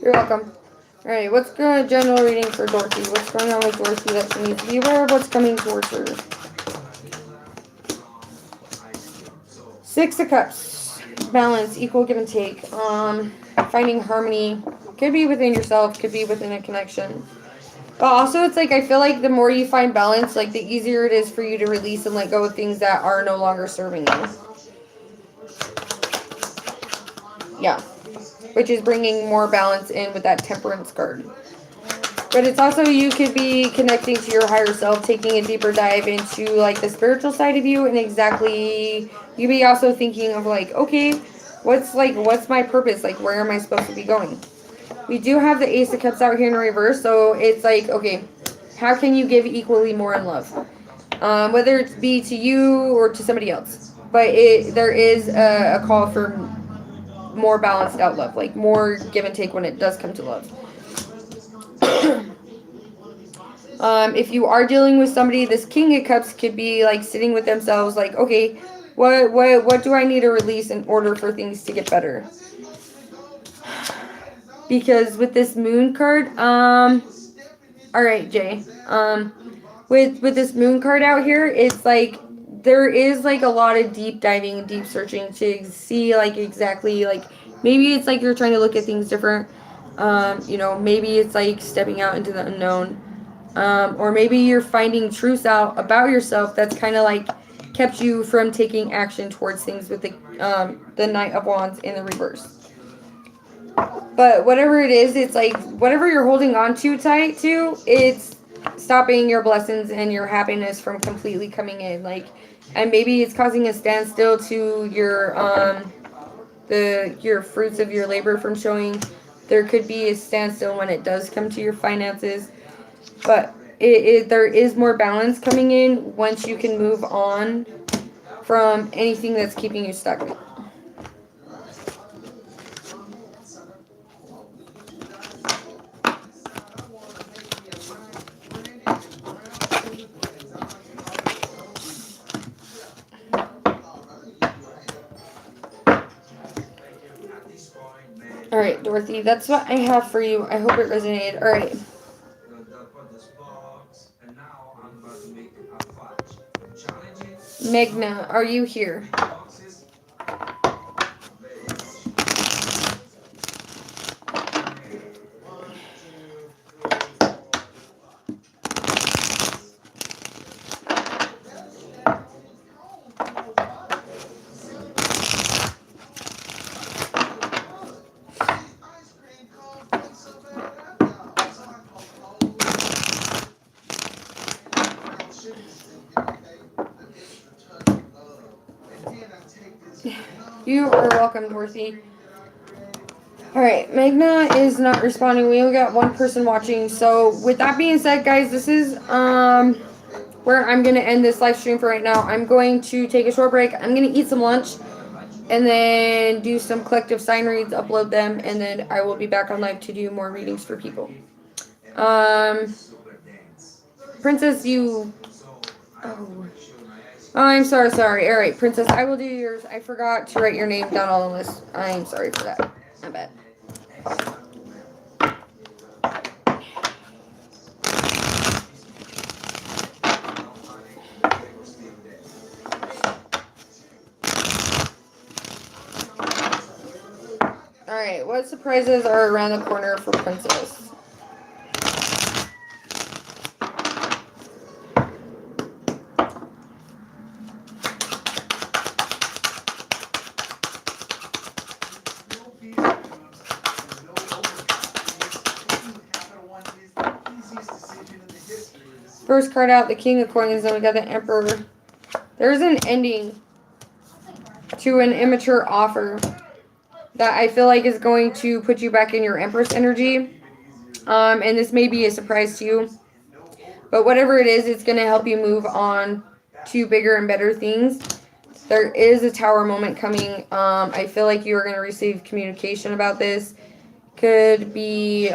Speaker 1: You're welcome. Alright, what's going on? General reading for Dorothy. What's going on with Dorothy that she needs to be aware of? What's coming towards her? Six of Cups. Balance, equal give and take. Finding harmony. Could be within yourself, could be within a connection. But also, it's like, I feel like the more you find balance, like, the easier it is for you to release and let go of things that are no longer serving you. Yeah. Which is bringing more balance in with that Temperance card. But it's also, you could be connecting to your higher self, taking a deeper dive into, like, the spiritual side of you, and exactly, you be also thinking of, like, okay, what's my purpose? Like, where am I supposed to be going? We do have the Ace of Cups out here in reverse, so it's like, okay, how can you give equally more in love? Whether it be to you or to somebody else. But there is a call for more balanced out love, like more give and take when it does come to love. If you are dealing with somebody, this King of Cups could be like sitting with themselves, like, okay, what do I need to release in order for things to get better? Because with this Moon card, all right, Jay, with this Moon card out here, it's like there is like a lot of deep diving and deep searching to see like exactly, like, maybe it's like you're trying to look at things different. Maybe it's like stepping out into the unknown. Or maybe you're finding truths out about yourself that's kind of like kept you from taking action towards things with the Knight of Wands in the reverse. But whatever it is, it's like whatever you're holding on too tight to, it's stopping your blessings and your happiness from completely coming in. Like, and maybe it's causing a standstill to your fruits of your labor from showing. There could be a standstill when it does come to your finances, but there is more balance coming in once you can move on from anything that's keeping you stuck. All right, Dorothy, that's what I have for you. I hope it resonated. All right. Magna, are you here? You are welcome, Dorothy. Alright, Magna is not responding. We only got one person watching. So with that being said, guys, this is where I'm gonna end this live stream for right now. I'm going to take a short break. I'm gonna eat some lunch and then do some collective sign reads, upload them, and then I will be back on live to do more readings for people. Princess, you Oh, I'm sorry. All right, Princess, I will do yours. I forgot to write your name down on the list. I am sorry for that. My bad. All right, what surprises are around the corner for Princess? First card out, the King of Coins, then we got the Emperor. There's an ending to an immature offer that I feel like is going to put you back in your Empress energy. And this may be a surprise to you. But whatever it is, it's going to help you move on to bigger and better things. There is a Tower moment coming. I feel like you are going to receive communication about this. Could be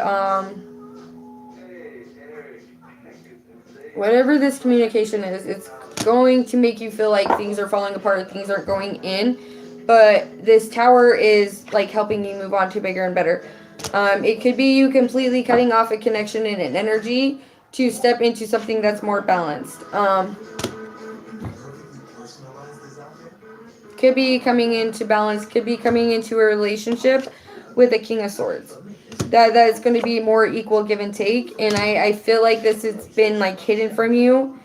Speaker 1: whatever this communication is, it's going to make you feel like things are falling apart, things aren't going in. But this Tower is like helping you move on to bigger and better. It could be you completely cutting off a connection and an energy to step into something that's more balanced. Could be coming into balance, could be coming into a relationship with a King of Swords. That is going to be more equal give and take. And I feel like this has been like hidden from you.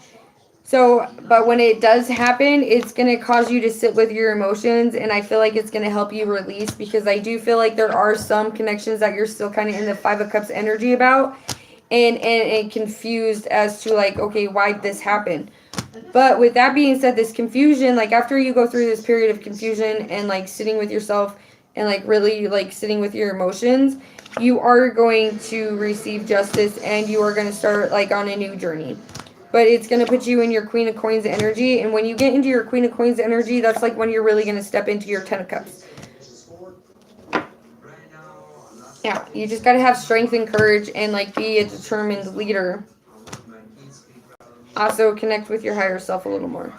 Speaker 1: So, but when it does happen, it's going to cause you to sit with your emotions. And I feel like it's going to help you release, because I do feel like there are some connections that you're still kind of in the Five of Cups energy about. And confused as to like, okay, why'd this happen? But with that being said, this confusion, like after you go through this period of confusion and like sitting with yourself and like really like sitting with your emotions, you are going to receive justice and you are going to start like on a new journey. But it's going to put you in your Queen of Coins energy. And when you get into your Queen of Coins energy, that's like when you're really going to step into your Ten of Cups. Yeah, you just got to have strength and courage and like be a determined leader. Also connect with your higher self a little more.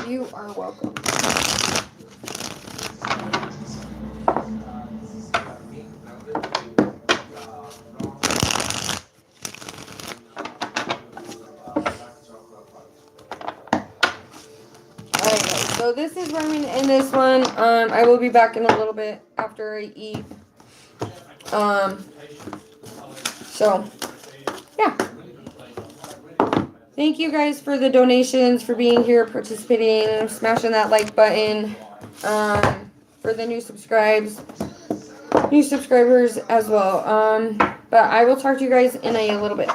Speaker 1: You are welcome. Alright guys, so so this is where I'm going to end this one. I will be back in a little bit after I eat. So, yeah. Thank you guys for the donations, for being here, participating, smashing that like button. For the new subscribers as well. But I will talk to you guys in a little bit.